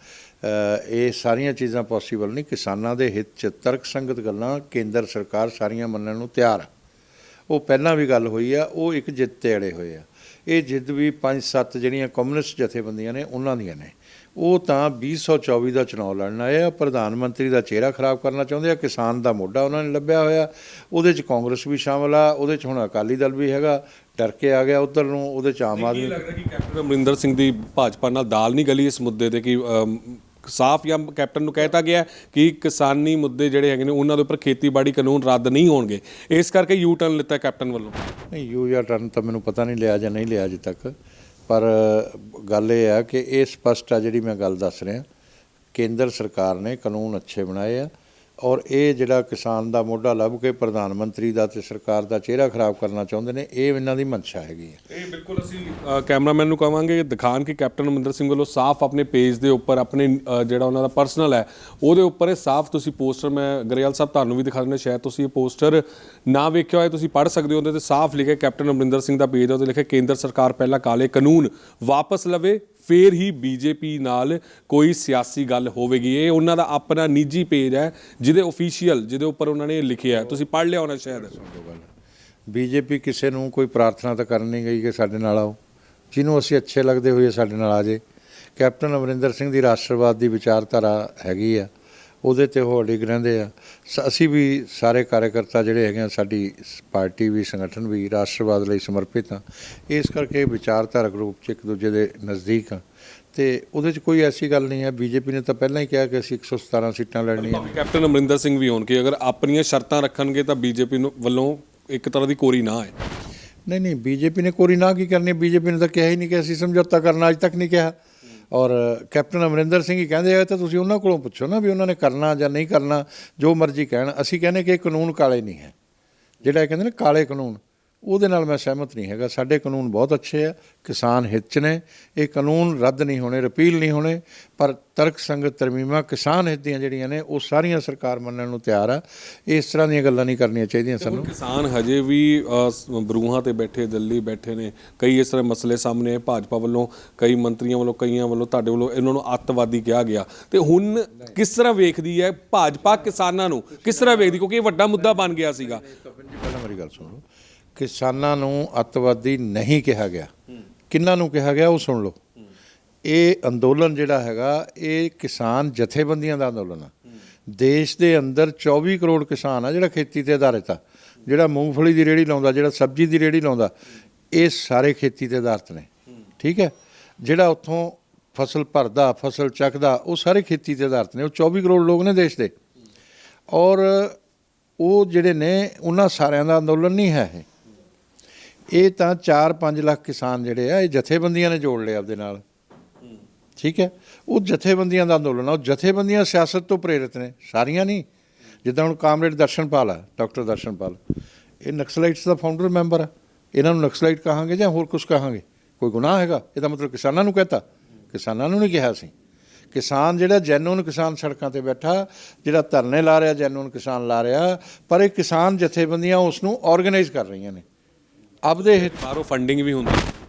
ਇਹ ਸਾਰੀਆਂ ਚੀਜ਼ਾਂ ਪੋਸੀਬਲ ਨਹੀਂ। ਕਿਸਾਨਾਂ ਦੇ ਹਿੱਤ 'ਚ ਤਰਕਸੰਗਤ ਗੱਲਾਂ ਕੇਂਦਰ ਸਰਕਾਰ ਸਾਰੀਆਂ ਮੰਨਣ ਨੂੰ ਤਿਆਰ ਆ। ਉਹ ਪਹਿਲਾਂ ਵੀ ਗੱਲ ਹੋਈ ਆ, ਉਹ ਇੱਕ ਜਿੱਦ 'ਤੇ ਅੜੇ ਹੋਏ ਆ। ਇਹ ਜਿੱਦ ਵੀ 5-7 ਜਿਹੜੀਆਂ ਕਮਿਊਨਿਸਟ ਜਥੇਬੰਦੀਆਂ ਨੇ ਉਹਨਾਂ ਦੀਆਂ ਨੇ। ਉਹ ਤਾਂ 2024 ਦਾ ਚੁਣਾਵ ਲੜਨ ਆਏ ਆ, ਪ੍ਰਧਾਨ ਮੰਤਰੀ ਦਾ ਚਿਹਰਾ ਖਰਾਬ ਕਰਨਾ ਚਾਹੁੰਦੇ ਆ, ਕਿਸਾਨ ਦਾ ਮੋਢਾ ਉਹਨਾਂ ਨੇ ਲੱਭਿਆ ਹੋਇਆ। ਉਹਦੇ 'ਚ ਕਾਂਗਰਸ ਵੀ ਸ਼ਾਮਲ ਆ, ਉਹਦੇ 'ਚ ਹੁਣ ਅਕਾਲੀ ਦਲ ਵੀ ਹੈਗਾ, ਡਰ ਕੇ ਆ ਗਿਆ ਉੱਧਰ ਨੂੰ। ਉਹਦੇ 'ਚ ਆਮ ਆਦਮੀ। ਲੱਗਦਾ ਕਿ ਕੈਪਟਨ ਅਮਰਿੰਦਰ ਸਿੰਘ ਦੀ ਭਾਜਪਾ ਨਾਲ ਦਾਲ ਨਹੀਂ ਗਲੀ ਇਸ ਮੁੱਦੇ 'ਤੇ ਕਿ ਸਾਫ਼ ਜਾਂ ਕੈਪਟਨ ਨੂੰ ਕਹਿਤਾ ਗਿਆ ਕਿ ਕਿਸਾਨੀ ਮੁੱਦੇ ਜਿਹੜੇ ਹੈਗੇ ਨੇ ਉਹਨਾਂ ਦੇ ਉੱਪਰ ਖੇਤੀਬਾੜੀ ਕਾਨੂੰਨ ਰੱਦ ਨਹੀਂ ਹੋਣਗੇ, ਇਸ ਕਰਕੇ ਯੂ ਟਰਨ ਲਿੱਤਾ ਕੈਪਟਨ ਵੱਲੋਂ? ਨਹੀਂ, ਯੂ ਜਾਂ ਟਰਨ ਤਾਂ ਮੈਨੂੰ ਪਤਾ ਨਹੀਂ ਲਿਆ ਜਾਂ ਨਹੀਂ ਲਿਆ ਅਜੇ ਤੱਕ, ਪਰ ਗੱਲ ਇਹ ਆ ਕਿ ਇਹ ਸਪਸ਼ਟ ਆ ਜਿਹੜੀ ਮੈਂ ਗੱਲ ਦੱਸ ਰਿਹਾ। ਕੇਂਦਰ ਸਰਕਾਰ ਨੇ ਕਾਨੂੰਨ ਅੱਛੇ ਬਣਾਏ ਆ, ਔਰ ਇਹ ਜਿਹੜਾ ਕਿਸਾਨ ਦਾ ਮੋਢਾ ਲੱਭ ਕੇ ਪ੍ਰਧਾਨ ਮੰਤਰੀ ਦਾ ਤੇ ਸਰਕਾਰ ਦਾ ਚਿਹਰਾ ਖਰਾਬ ਕਰਨਾ ਚਾਹੁੰਦੇ ਨੇ, ਇਹ ਇਹਨਾਂ ਦੀ ਮਨਸ਼ਾ ਹੈਗੀ ਹੈ। ਇਹ ਬਿਲਕੁਲ ਅਸੀਂ ਕੈਮਰਾਮੈਨ ਨੂੰ ਕਹਾਂਗੇ ਦਿਖਾਣ ਕਿ ਕੈਪਟਨ ਅਮਰਿੰਦਰ ਸਿੰਘ ਵੱਲੋਂ ਸਾਫ਼ ਆਪਣੇ ਪੇਜ ਦੇ ਉੱਪਰ ਆਪਣੇ ਜਿਹੜਾ ਉਹਨਾਂ ਦਾ ਪਰਸਨਲ ਹੈ ਉਹਦੇ ਉੱਪਰ ਇਹ ਸਾਫ਼ ਤੁਸੀਂ ਪੋਸਟਰ, ਮੈਂ ਗਰੇਵਾਲ ਸਾਹਿਬ ਤੁਹਾਨੂੰ ਵੀ ਦਿਖਾ ਦਿੰਦੇ, ਸ਼ਾਇਦ ਤੁਸੀਂ ਇਹ ਪੋਸਟਰ ਨਾ ਵੇਖਿਆ ਹੋਏ, ਤੁਸੀਂ ਪੜ੍ਹ ਸਕਦੇ ਹੋ। ਉਹਦੇ ਤੇ ਸਾਫ਼ ਲਿਖਿਆ ਕੈਪਟਨ ਅਮਰਿੰਦਰ ਸਿੰਘ ਦਾ ਪੇਜ, ਉਹਦੇ ਲਿਖਿਆ ਕੇਂਦਰ ਸਰਕਾਰ ਪਹਿਲਾਂ ਕਾਲੇ ਕਾਨੂੰਨ ਵਾਪਸ ਲਵੇ, ਫਿਰ ਹੀ ਬੀਜੇਪੀ ਨਾਲ ਕੋਈ ਸਿਆਸੀ ਗੱਲ ਹੋਵੇਗੀ। ਇਹ ਉਹਨਾਂ ਦਾ ਆਪਣਾ ਨਿੱਜੀ ਪੇਜ ਹੈ ਜਿਹਦੇ ਆਫੀਸ਼ੀਅਲ, ਜਿਹਦੇ ਉੱਪਰ ਉਹਨਾਂ ਨੇ ਲਿਖਿਆ ਹੈ, ਤੁਸੀਂ ਪੜ੍ਹ ਲਿਆ ਹੋਣਾ ਸ਼ਾਇਦ। ਬੀਜੇਪੀ ਕਿਸੇ ਨੂੰ ਕੋਈ ਪ੍ਰਾਰਥਨਾ ਤਾਂ ਕਰਨ ਨਹੀਂ ਗਈ ਕਿ ਸਾਡੇ ਨਾਲ ਆਓ, ਜਿਹਨੂੰ ਅਸੀਂ ਅੱਛੇ ਲੱਗਦੇ ਹੋਈਏ ਸਾਡੇ ਨਾਲ ਆ ਜੇ। ਕੈਪਟਨ ਅਮਰਿੰਦਰ ਸਿੰਘ ਦੀ ਰਾਸ਼ਟਰਵਾਦ ਦੀ ਵਿਚਾਰਧਾਰਾ ਹੈਗੀ ਆ, ਉਹਦੇ ਤੇ ਉਹ ਅੜਿਗ ਰਹਿੰਦੇ ਆ। ਅਸੀਂ ਵੀ ਸਾਰੇ ਕਾਰਜਕਰਤਾ ਜਿਹੜੇ ਹੈਗੇ ਆ, ਸਾਡੀ ਪਾਰਟੀ ਵੀ ਸੰਗਠਨ ਵੀ ਰਾਸ਼ਟਰਵਾਦ ਲਈ ਸਮਰਪਿਤ ਆ, ਇਸ ਕਰਕੇ ਵਿਚਾਰਧਾਰਕ ਰੂਪ 'ਚ ਇੱਕ ਦੂਜੇ ਦੇ ਨਜ਼ਦੀਕ ਆ ਤੇ ਉਹਦੇ 'ਚ ਕੋਈ ਐਸੀ ਗੱਲ ਨਹੀਂ ਹੈ। ਬੀਜੇਪੀ ਨੇ ਤਾਂ ਪਹਿਲਾਂ ਹੀ ਕਿਹਾ ਕਿ ਅਸੀਂ 117 ਸੀਟਾਂ ਲੜਨੀਆਂ। ਕੈਪਟਨ ਅਮਰਿੰਦਰ ਸਿੰਘ ਵੀ ਹੋਣ ਕਿ ਅਗਰ ਆਪਣੀਆਂ ਸ਼ਰਤਾਂ ਰੱਖਣਗੇ ਤਾਂ ਬੀਜੇਪੀ ਨੂੰ ਵੱਲੋਂ ਇੱਕ ਤਰ੍ਹਾਂ ਦੀ ਕੋਰੀ ਨਾ ਹੈ। ਨਹੀਂ, ਬੀਜੇਪੀ ਨੇ ਕੋਰੀ ਨਾ ਕੀ ਕਰਨੀ, ਬੀਜੇਪੀ ਨੇ ਤਾਂ ਕਿਹਾ ਹੀ ਨਹੀਂ ਕਿ ਅਸੀਂ ਸਮਝੌਤਾ ਕਰਨਾ, ਅੱਜ ਤੱਕ ਨਹੀਂ ਕਿਹਾ। ਔਰ ਕੈਪਟਨ ਅਮਰਿੰਦਰ ਸਿੰਘ ਹੀ ਕਹਿੰਦੇ ਆ ਤਾਂ ਤੁਸੀਂ ਉਹਨਾਂ ਕੋਲੋਂ ਪੁੱਛੋ ਨਾ ਵੀ ਉਹਨਾਂ ਨੇ ਕਰਨਾ ਜਾਂ ਨਹੀਂ ਕਰਨਾ, ਜੋ ਮਰਜ਼ੀ ਕਹਿਣ। ਅਸੀਂ ਕਹਿੰਦੇ ਕਿ ਇਹ ਕਾਨੂੰਨ ਕਾਲੇ ਨਹੀਂ ਹੈ, ਜਿਹੜਾ ਕਹਿੰਦੇ ਨੇ ਕਾਲੇ ਕਾਨੂੰਨ, ਉਹਦੇ ਨਾਲ ਮੈਂ ਸਹਿਮਤ ਨਹੀਂ ਹੈਗਾ। ਸਾਡੇ ਕਾਨੂੰਨ ਬਹੁਤ ਅੱਛੇ ਆ, ਕਿਸਾਨ ਹਿੱਤ 'ਚ ਨੇ। ਇਹ ਕਾਨੂੰਨ ਰੱਦ ਨਹੀਂ ਹੋਣੇ, ਰਿਪੀਲ ਨਹੀਂ ਹੋਣੇ, ਪਰ ਤਰਕ ਸੰਗਤ ਤਰਮੀਮਾਂ ਕਿਸਾਨ ਹਿੱਤ ਦੀਆਂ ਜਿਹੜੀਆਂ ਨੇ ਉਹ ਸਾਰੀਆਂ ਸਰਕਾਰ ਮੰਨਣ ਨੂੰ ਤਿਆਰ ਆ। ਇਸ ਤਰ੍ਹਾਂ ਦੀਆਂ ਗੱਲਾਂ ਨਹੀਂ ਕਰਨੀਆਂ ਚਾਹੀਦੀਆਂ ਸਾਨੂੰ। ਕਿਸਾਨ ਹਜੇ ਵੀ ਬਰੂਹਾਂ ਤੇ ਬੈਠੇ, ਦਿੱਲੀ ਬੈਠੇ ਨੇ, ਕਈ ਇਸ ਤਰ੍ਹਾਂ ਮਸਲੇ ਸਾਹਮਣੇ, ਭਾਜਪਾ ਵੱਲੋਂ, ਕਈ ਮੰਤਰੀਆਂ ਵੱਲੋਂ, ਕਈਆਂ ਵੱਲੋਂ, ਤੁਹਾਡੇ ਵੱਲੋਂ ਇਹਨਾਂ ਨੂੰ ਅੱਤਵਾਦੀ ਕਿਹਾ ਗਿਆ। ਤੇ ਹੁਣ ਕਿਸ ਤਰ੍ਹਾਂ ਵੇਖਦੀ ਹੈ ਭਾਜਪਾ ਕਿਸਾਨਾਂ ਨੂੰ, ਕਿਸ ਤਰ੍ਹਾਂ ਵੇਖਦੀ, ਕਿਉਂਕਿ ਇਹ ਵੱਡਾ ਮੁੱਦਾ ਬਣ ਗਿਆ ਸੀਗਾ। ਪਹਿਲਾਂ ਮੇਰੀ ਗੱਲ ਸੁਣੋ, ਕਿਸਾਨਾਂ ਨੂੰ ਅੱਤਵਾਦੀ ਨਹੀਂ ਕਿਹਾ ਗਿਆ, ਕਿਹਨਾਂ ਨੂੰ ਕਿਹਾ ਗਿਆ ਉਹ ਸੁਣ ਲਓ। ਇਹ ਅੰਦੋਲਨ ਜਿਹੜਾ ਹੈਗਾ ਇਹ ਕਿਸਾਨ ਜਥੇਬੰਦੀਆਂ ਦਾ ਅੰਦੋਲਨ ਆ। ਦੇਸ਼ ਦੇ ਅੰਦਰ 24 ਕਰੋੜ ਕਿਸਾਨ ਆ ਜਿਹੜਾ ਖੇਤੀ ਤੇ ਆਧਾਰਿਤ ਆ, ਜਿਹੜਾ ਮੂੰਗਫਲੀ ਦੀ ਰੇਹੜੀ ਲਾਉਂਦਾ, ਜਿਹੜਾ ਸਬਜ਼ੀ ਦੀ ਰੇਹੜੀ ਲਾਉਂਦਾ, ਇਹ ਸਾਰੇ ਖੇਤੀ ਤੇ ਆਧਾਰਿਤ ਨੇ। ਠੀਕ ਹੈ, ਜਿਹੜਾ ਉੱਥੋਂ ਫਸਲ ਭਰਦਾ, ਫਸਲ ਚੱਕਦਾ, ਉਹ ਸਾਰੇ ਖੇਤੀ ਤੇ ਆਧਾਰਿਤ ਨੇ। ਉਹ 24 ਕਰੋੜ ਲੋਕ ਨੇ ਦੇਸ਼ ਦੇ, ਔਰ ਉਹ ਜਿਹੜੇ ਨੇ ਉਹਨਾਂ ਸਾਰਿਆਂ ਦਾ ਅੰਦੋਲਨ ਨਹੀਂ ਹੈ ਇਹ ਤਾਂ 4-5 ਲੱਖ ਕਿਸਾਨ ਜਿਹੜੇ ਆ ਇਹ ਜਥੇਬੰਦੀਆਂ ਨੇ ਜੋੜ ਲਿਆ ਆਪਦੇ ਨਾਲ। ਠੀਕ ਹੈ, ਉਹ ਜਥੇਬੰਦੀਆਂ ਦਾ ਅੰਦੋਲਨ ਆ। ਉਹ ਜਥੇਬੰਦੀਆਂ ਸਿਆਸਤ ਤੋਂ ਪ੍ਰੇਰਿਤ ਨੇ, ਸਾਰੀਆਂ ਨਹੀਂ। ਜਿੱਦਾਂ ਹੁਣ ਕਾਮਰੇਡ ਦਰਸ਼ਨਪਾਲ ਆ, ਡਾਕਟਰ ਦਰਸ਼ਨਪਾਲ, ਇਹ ਨਕਸਲਾਈਟਸ ਦਾ ਫਾਊਂਡਰ ਮੈਂਬਰ ਆ। ਇਹਨਾਂ ਨੂੰ ਨਕਸਲਾਈਟ ਕਹਾਂਗੇ ਜਾਂ ਹੋਰ ਕੁਝ ਕਹਾਂਗੇ? ਕੋਈ ਗੁਨਾਹ ਹੈਗਾ? ਇਹਦਾ ਮਤਲਬ ਕਿਸਾਨਾਂ ਨੂੰ ਕਹਤਾ? ਕਿਸਾਨਾਂ ਨੂੰ ਨਹੀਂ ਕਿਹਾ ਸੀ। ਕਿਸਾਨ ਜਿਹੜਾ ਜੈਨੂਨ ਕਿਸਾਨ ਸੜਕਾਂ ਤੇ ਬੈਠਾ, ਜਿਹੜਾ ਧਰਨੇ ਲਾ ਰਿਹਾ, ਜੈਨੂਨ ਕਿਸਾਨ ਲਾ ਰਿਹਾ, ਪਰ ਇਹ ਕਿਸਾਨ ਜਥੇਬੰਦੀਆਂ ਉਸ ਨੂੰ ਆਰਗੇਨਾਈਜ਼ ਕਰ ਰਹੀਆਂ ਨੇ। ਆਪਦੇ ਬਾਹਰੋਂ ਫੰਡਿੰਗ ਵੀ ਹੁੰਦੀ,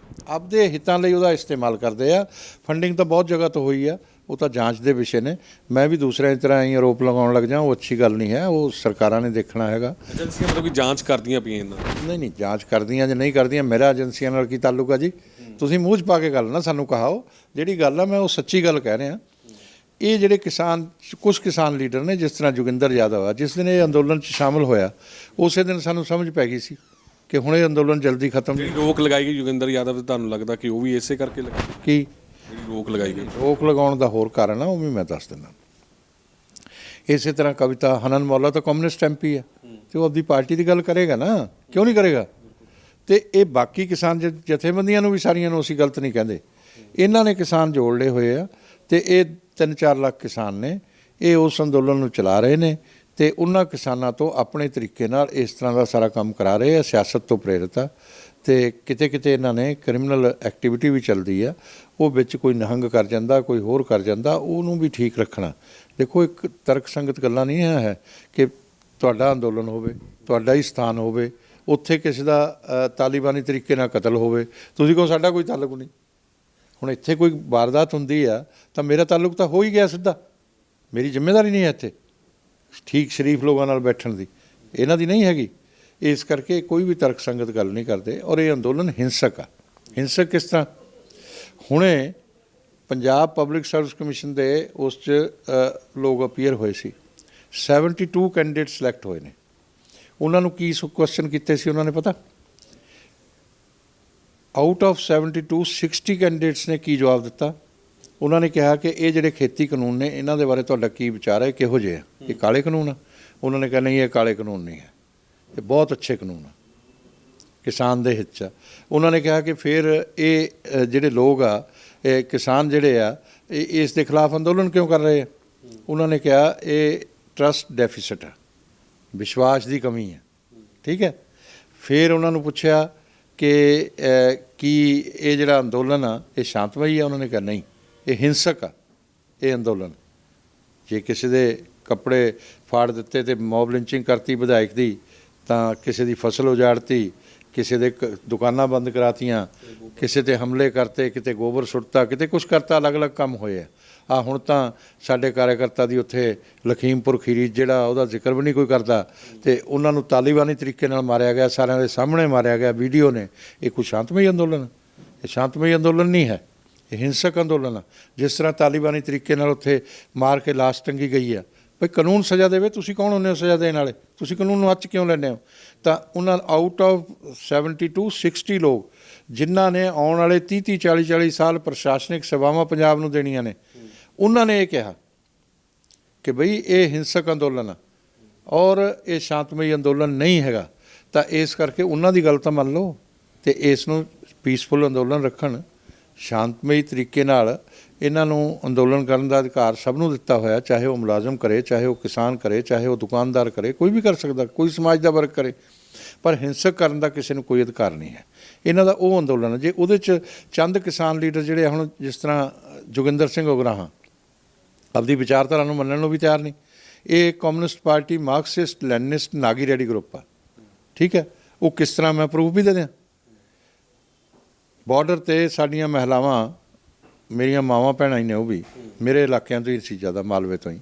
ਆਪਦੇ ਹਿੱਤਾਂ ਲਈ ਉਹਦਾ ਇਸਤੇਮਾਲ ਕਰਦੇ ਆ। ਫੰਡਿੰਗ ਤਾਂ ਬਹੁਤ ਜਗ੍ਹਾ ਤੋਂ ਹੋਈ ਆ, ਉਹ ਤਾਂ ਜਾਂਚ ਦੇ ਵਿਸ਼ੇ ਨੇ। ਮੈਂ ਵੀ ਦੂਸਰਿਆਂ ਦੀ ਤਰ੍ਹਾਂ ਹੀ ਆਰੋਪ ਲਗਾਉਣ ਲੱਗ ਜਾਂ, ਉਹ ਅੱਛੀ ਗੱਲ ਨਹੀਂ ਹੈ। ਉਹ ਸਰਕਾਰਾਂ ਨੇ ਦੇਖਣਾ ਹੈਗਾ। ਏਜੰਸੀਆਂ ਮਤਲਬ ਕਿ ਜਾਂਚ ਕਰਦੀਆਂ ਪਈਆਂ ਇਹਨਾਂ? ਨਹੀਂ, ਜਾਂਚ ਕਰਦੀਆਂ ਜਾਂ ਨਹੀਂ ਕਰਦੀਆਂ, ਮੇਰਾ ਏਜੰਸੀਆਂ ਨਾਲ ਕੀ ਤਾਲੁਕ ਆ ਜੀ? ਤੁਸੀਂ ਮੂੰਹ 'ਚ ਪਾ ਕੇ ਗੱਲ ਨਾ ਸਾਨੂੰ ਕਹਾਓ। ਜਿਹੜੀ ਗੱਲ ਆ ਮੈਂ ਉਹ ਸੱਚੀ ਗੱਲ ਕਹਿ ਰਿਹਾ। ਇਹ ਜਿਹੜੇ ਕਿਸਾਨ, ਕੁਝ ਕਿਸਾਨ ਲੀਡਰ ਨੇ, ਜਿਸ ਤਰ੍ਹਾਂ ਜੋਗਿੰਦਰ ਯਾਦਵ ਆ, ਜਿਸ ਦਿਨ ਇਹ ਅੰਦੋਲਨ 'ਚ ਸ਼ਾਮਲ ਹੋਇਆ ਉਸੇ ਦਿਨ ਸਾਨੂੰ ਸਮਝ ਪੈ ਗਈ ਸੀ ਕਿ ਹੁਣ ਇਹ ਅੰਦੋਲਨ ਜਲਦੀ ਖਤਮ। ਰੋਕ ਲਗਾਈ ਗਈ ਜੋਗਿੰਦਰ ਯਾਦਵ, ਤੁਹਾਨੂੰ ਲੱਗਦਾ ਕਿ ਉਹ ਵੀ ਇਸੇ ਕਰਕੇ ਲੱਗੀ? ਕੀ ਜਿਹੜੀ ਰੋਕ ਲਗਾਈ ਗਈ? ਰੋਕ ਲਗਾਉਣ ਦਾ ਹੋਰ ਕਾਰਨ ਆ, ਉਹ ਵੀ ਮੈਂ ਦੱਸ ਦਿੰਦਾ। ਇਸੇ ਤਰ੍ਹਾਂ ਕਵਿਤਾ ਹਨਨ ਮੌਲਾ ਤਾਂ ਕਮਿਊਨਿਸਟ MP ਆ, ਤੇ ਉਹ ਆਪਣੀ ਪਾਰਟੀ ਦੀ ਗੱਲ ਕਰੇਗਾ ਨਾ, ਕਿਉਂ ਨਹੀਂ ਕਰੇਗਾ? ਤੇ ਇਹ ਬਾਕੀ ਕਿਸਾਨ ਜਥੇਬੰਦੀਆਂ ਨੂੰ ਵੀ ਸਾਰੀਆਂ ਨੂੰ ਅਸੀਂ ਗਲਤ ਨਹੀਂ ਕਹਿੰਦੇ। ਇਹਨਾਂ ਨੇ ਕਿਸਾਨ ਜੋੜ ਲਏ ਹੋਏ ਆ, ਤੇ ਇਹ 3-4 ਲੱਖ ਕਿਸਾਨ ਨੇ, ਇਹ ਉਸ ਅੰਦੋਲਨ ਨੂੰ ਚਲਾ ਰਹੇ ਨੇ। ਤੇ ਉਹਨਾਂ ਕਿਸਾਨਾਂ ਤੋਂ ਆਪਣੇ ਤਰੀਕੇ ਨਾਲ ਇਸ ਤਰ੍ਹਾਂ ਦਾ ਸਾਰਾ ਕੰਮ ਕਰਾ ਰਹੇ ਆ, ਸਿਆਸਤ ਤੋਂ ਪ੍ਰੇਰਿਤ ਆ। ਤੇ ਕਿਤੇ ਕਿਤੇ ਇਹਨਾਂ ਨੇ ਕ੍ਰਿਮੀਨਲ ਐਕਟੀਵਿਟੀ ਵੀ ਚੱਲਦੀ ਆ। ਉਹ ਵਿੱਚ ਕੋਈ ਨਿਹੰਗ ਕਰ ਜਾਂਦਾ, ਕੋਈ ਹੋਰ ਕਰ ਜਾਂਦਾ, ਉਹਨੂੰ ਵੀ ਠੀਕ ਰੱਖਣਾ। ਦੇਖੋ, ਇੱਕ ਤਰਕ ਸੰਗਤ ਗੱਲਾਂ ਨਹੀਂ ਹੈ ਕਿ ਤੁਹਾਡਾ ਅੰਦੋਲਨ ਹੋਵੇ, ਤੁਹਾਡਾ ਹੀ ਸਥਾਨ ਹੋਵੇ, ਉੱਥੇ ਕਿਸੇ ਦਾ ਤਾਲੀਬਾਨੀ ਤਰੀਕੇ ਨਾਲ ਕਤਲ ਹੋਵੇ, ਤੁਸੀਂ ਕਹੋ ਸਾਡਾ ਕੋਈ ਤਾਲੁਕ ਨਹੀਂ। ਹੁਣ ਇੱਥੇ ਕੋਈ ਵਾਰਦਾਤ ਹੁੰਦੀ ਆ ਤਾਂ ਮੇਰਾ ਤਾਲੁਕ ਤਾਂ ਹੋ ਹੀ ਗਿਆ ਸਿੱਧਾ, ਮੇਰੀ ਜ਼ਿੰਮੇਵਾਰੀ ਨਹੀਂ ਹੈ ਇੱਥੇ ਠੀਕ ਸ਼ਰੀਫ ਲੋਕਾਂ ਨਾਲ ਬੈਠਣ ਦੀ, ਇਹਨਾਂ ਦੀ ਨਹੀਂ ਹੈਗੀ। ਇਸ ਕਰਕੇ ਕੋਈ ਵੀ ਤਰਕ ਸੰਗਤ ਗੱਲ ਨਹੀਂ ਕਰਦੇ। ਔਰ ਇਹ ਅੰਦੋਲਨ ਹਿੰਸਕ ਆ। ਹਿੰਸਕ ਕਿਸ ਤਰ੍ਹਾਂ? ਹੁਣੇ ਪੰਜਾਬ ਪਬਲਿਕ ਸਰਵਿਸ ਕਮਿਸ਼ਨ ਦੇ ਉਸ 'ਚ ਲੋਕ ਅਪੀਅਰ ਹੋਏ ਸੀ, 72 ਕੈਂਡੀਡੇਟ ਸਿਲੈਕਟ ਹੋਏ ਨੇ। ਉਹਨਾਂ ਨੂੰ ਕੀ ਕੁਐਸਚਨ ਕੀਤੇ ਸੀ ਉਹਨਾਂ ਨੇ ਪਤਾ? ਆਊਟ ਆਫ 72 60 ਕੈਂਡੀਡੇਟਸ ਨੇ ਕੀ ਜਵਾਬ ਦਿੱਤਾ? ਉਹਨਾਂ ਨੇ ਕਿਹਾ ਕਿ ਇਹ ਜਿਹੜੇ ਖੇਤੀ ਕਾਨੂੰਨ ਨੇ ਇਹਨਾਂ ਦੇ ਬਾਰੇ ਤੁਹਾਡਾ ਕੀ ਵਿਚਾਰ ਹੈ, ਕਿਹੋ ਜਿਹੇ ਆ? ਇਹ ਕਾਲੇ ਕਾਨੂੰਨ ਆ? ਉਹਨਾਂ ਨੇ ਕਿਹਾ ਨਹੀਂ, ਇਹ ਕਾਲੇ ਕਾਨੂੰਨ ਨਹੀਂ ਹੈ, ਇਹ ਬਹੁਤ ਅੱਛੇ ਕਾਨੂੰਨ ਆ, ਕਿਸਾਨ ਦੇ ਹਿੱਤ 'ਚ ਆ। ਉਹਨਾਂ ਨੇ ਕਿਹਾ ਕਿ ਫਿਰ ਇਹ ਜਿਹੜੇ ਲੋਕ ਆ, ਇਹ ਕਿਸਾਨ ਜਿਹੜੇ ਆ, ਇਹ ਇਸ ਦੇ ਖਿਲਾਫ ਅੰਦੋਲਨ ਕਿਉਂ ਕਰ ਰਹੇ ਆ? ਉਹਨਾਂ ਨੇ ਕਿਹਾ ਇਹ ਟਰਸਟ ਡੈਫਿਸਿਟ ਆ, ਵਿਸ਼ਵਾਸ ਦੀ ਕਮੀ ਹੈ। ਠੀਕ ਹੈ। ਫਿਰ ਉਹਨਾਂ ਨੂੰ ਪੁੱਛਿਆ ਕਿ ਕੀ ਇਹ ਜਿਹੜਾ ਅੰਦੋਲਨ ਆ ਇਹ ਸ਼ਾਂਤਮਈ ਆ? ਉਹਨਾਂ ਨੇ ਕਿਹਾ ਨਹੀਂ, ਇਹ ਹਿੰਸਕ ਆ ਇਹ ਅੰਦੋਲਨ। ਜੇ ਕਿਸੇ ਦੇ ਕੱਪੜੇ ਫਾੜ ਦਿੱਤੇ ਤੇ ਮੌਬ ਲਿੰਚਿੰਗ ਕਰਤੀ ਵਿਧਾਇਕ ਦੀ, ਤਾਂ ਕਿਸੇ ਦੀ ਫਸਲ ਉਜਾੜਤੀ, ਕਿਸੇ ਦੇ ਦੁਕਾਨਾਂ ਬੰਦ ਕਰਾਤੀਆਂ, ਕਿਸੇ ਤੇ ਹਮਲੇ ਕਰਤੇ, ਕਿਤੇ ਗੋਬਰ ਸੁੱਟਤਾ, ਕਿਤੇ ਕੁਛ ਕਰਤਾ, ਅਲੱਗ-ਅਲੱਗ ਕੰਮ ਹੋਏ ਆ। ਹੁਣ ਤਾਂ ਸਾਡੇ ਕਾਰਜਕਰਤਾ ਦੀ ਉੱਥੇ ਲਖੀਮਪੁਰ ਖੀਰੀ ਜਿਹੜਾ ਉਹਦਾ ਜ਼ਿਕਰ ਵੀ ਨਹੀਂ ਕੋਈ ਕਰਦਾ, ਤੇ ਉਹਨਾਂ ਨੂੰ ਤਾਲੀਬਾਨੀ ਤਰੀਕੇ ਨਾਲ ਮਾਰਿਆ ਗਿਆ, ਸਾਰਿਆਂ ਦੇ ਸਾਹਮਣੇ ਮਾਰਿਆ ਗਿਆ, ਵੀਡੀਓ ਨੇ। ਇਹ ਕੋਈ ਸ਼ਾਂਤਮਈ ਅੰਦੋਲਨ? ਇਹ ਸ਼ਾਂਤਮਈ ਅੰਦੋਲਨ ਨਹੀਂ ਹੈ, ਇਹ ਹਿੰਸਕ ਅੰਦੋਲਨ ਆ। ਜਿਸ ਤਰ੍ਹਾਂ ਤਾਲੀਬਾਨੀ ਤਰੀਕੇ ਨਾਲ ਉੱਥੇ ਮਾਰ ਕੇ ਲਾਸ਼ ਟੰਗੀ ਗਈ ਆ, ਭਈ ਕਾਨੂੰਨ ਸਜ਼ਾ ਦੇਵੇ, ਤੁਸੀਂ ਕੌਣ ਹੁੰਦੇ ਹੋ ਸਜ਼ਾ ਦੇਣ ਵਾਲੇ? ਤੁਸੀਂ ਕਾਨੂੰਨ ਨੂੰ ਹੱਥ ਕਿਉਂ ਲੈਂਦੇ ਹੋ? ਤਾਂ ਉਹਨਾਂ ਆਊਟ ਆਫ 72 60 ਲੋਕ ਜਿਨ੍ਹਾਂ ਨੇ ਆਉਣ ਵਾਲੇ 30 40 ਸਾਲ ਪ੍ਰਸ਼ਾਸਨਿਕ ਸੇਵਾਵਾਂ ਪੰਜਾਬ ਨੂੰ ਦੇਣੀਆਂ ਨੇ, ਉਹਨਾਂ ਨੇ ਇਹ ਕਿਹਾ ਕਿ ਬਈ ਇਹ ਹਿੰਸਕ ਅੰਦੋਲਨ ਆ ਔਰ ਇਹ ਸ਼ਾਂਤਮਈ ਅੰਦੋਲਨ ਨਹੀਂ ਹੈਗਾ। ਤਾਂ ਇਸ ਕਰਕੇ ਉਹਨਾਂ ਦੀ ਗੱਲ ਤਾਂ ਮੰਨ ਲਓ ਤੇ ਇਸ ਨੂੰ ਪੀਸਫੁਲ ਅੰਦੋਲਨ ਰੱਖਣ, ਸ਼ਾਂਤਮਈ ਤਰੀਕੇ ਨਾਲ ਇਹਨਾਂ ਨੂੰ ਅੰਦੋਲਨ ਕਰਨ ਦਾ ਅਧਿਕਾਰ ਸਭ ਨੂੰ ਦਿੱਤਾ ਹੋਇਆ, ਚਾਹੇ ਉਹ ਮੁਲਾਜ਼ਮ ਕਰੇ, ਚਾਹੇ ਉਹ ਕਿਸਾਨ ਕਰੇ, ਚਾਹੇ ਉਹ ਦੁਕਾਨਦਾਰ ਕਰੇ, ਕੋਈ ਵੀ ਕਰ ਸਕਦਾ, ਕੋਈ ਸਮਾਜ ਦਾ ਵਰਗ ਕਰੇ, ਪਰ ਹਿੰਸਕ ਕਰਨ ਦਾ ਕਿਸੇ ਨੂੰ ਕੋਈ ਅਧਿਕਾਰ ਨਹੀਂ ਹੈ। ਇਹਨਾਂ ਦਾ ਉਹ ਅੰਦੋਲਨ ਹੈ। ਜੇ ਉਹਦੇ 'ਚ ਚੰਦ ਕਿਸਾਨ ਲੀਡਰ ਜਿਹੜੇ ਹੁਣ ਜਿਸ ਤਰ੍ਹਾਂ ਜੋਗਿੰਦਰ ਸਿੰਘ ਉਗਰਾਹਾਂ ਆਪਦੀ ਵਿਚਾਰਧਾਰਾ ਨੂੰ ਮੰਨਣ ਨੂੰ ਵੀ ਤਿਆਰ ਨਹੀਂ। ਇਹ Communist Party Marxist Leninist Nagi Reddy group ਆ। ਠੀਕ ਹੈ। ਉਹ ਕਿਸ ਤਰ੍ਹਾਂ ਮੈਂ ਪ੍ਰੂਫ ਵੀ ਦੇ ਦਿਆਂ। ਬਾਰਡਰ 'ਤੇ ਸਾਡੀਆਂ ਮਹਿਲਾਵਾਂ, ਮੇਰੀਆਂ ਮਾਵਾਂ ਭੈਣਾਂ ਹੀ ਨੇ, ਉਹ ਵੀ ਮੇਰੇ ਇਲਾਕਿਆਂ ਤੋਂ ਹੀ ਸੀ, ਜ਼ਿਆਦਾ ਮਾਲਵੇ ਤੋਂ ਹੀ।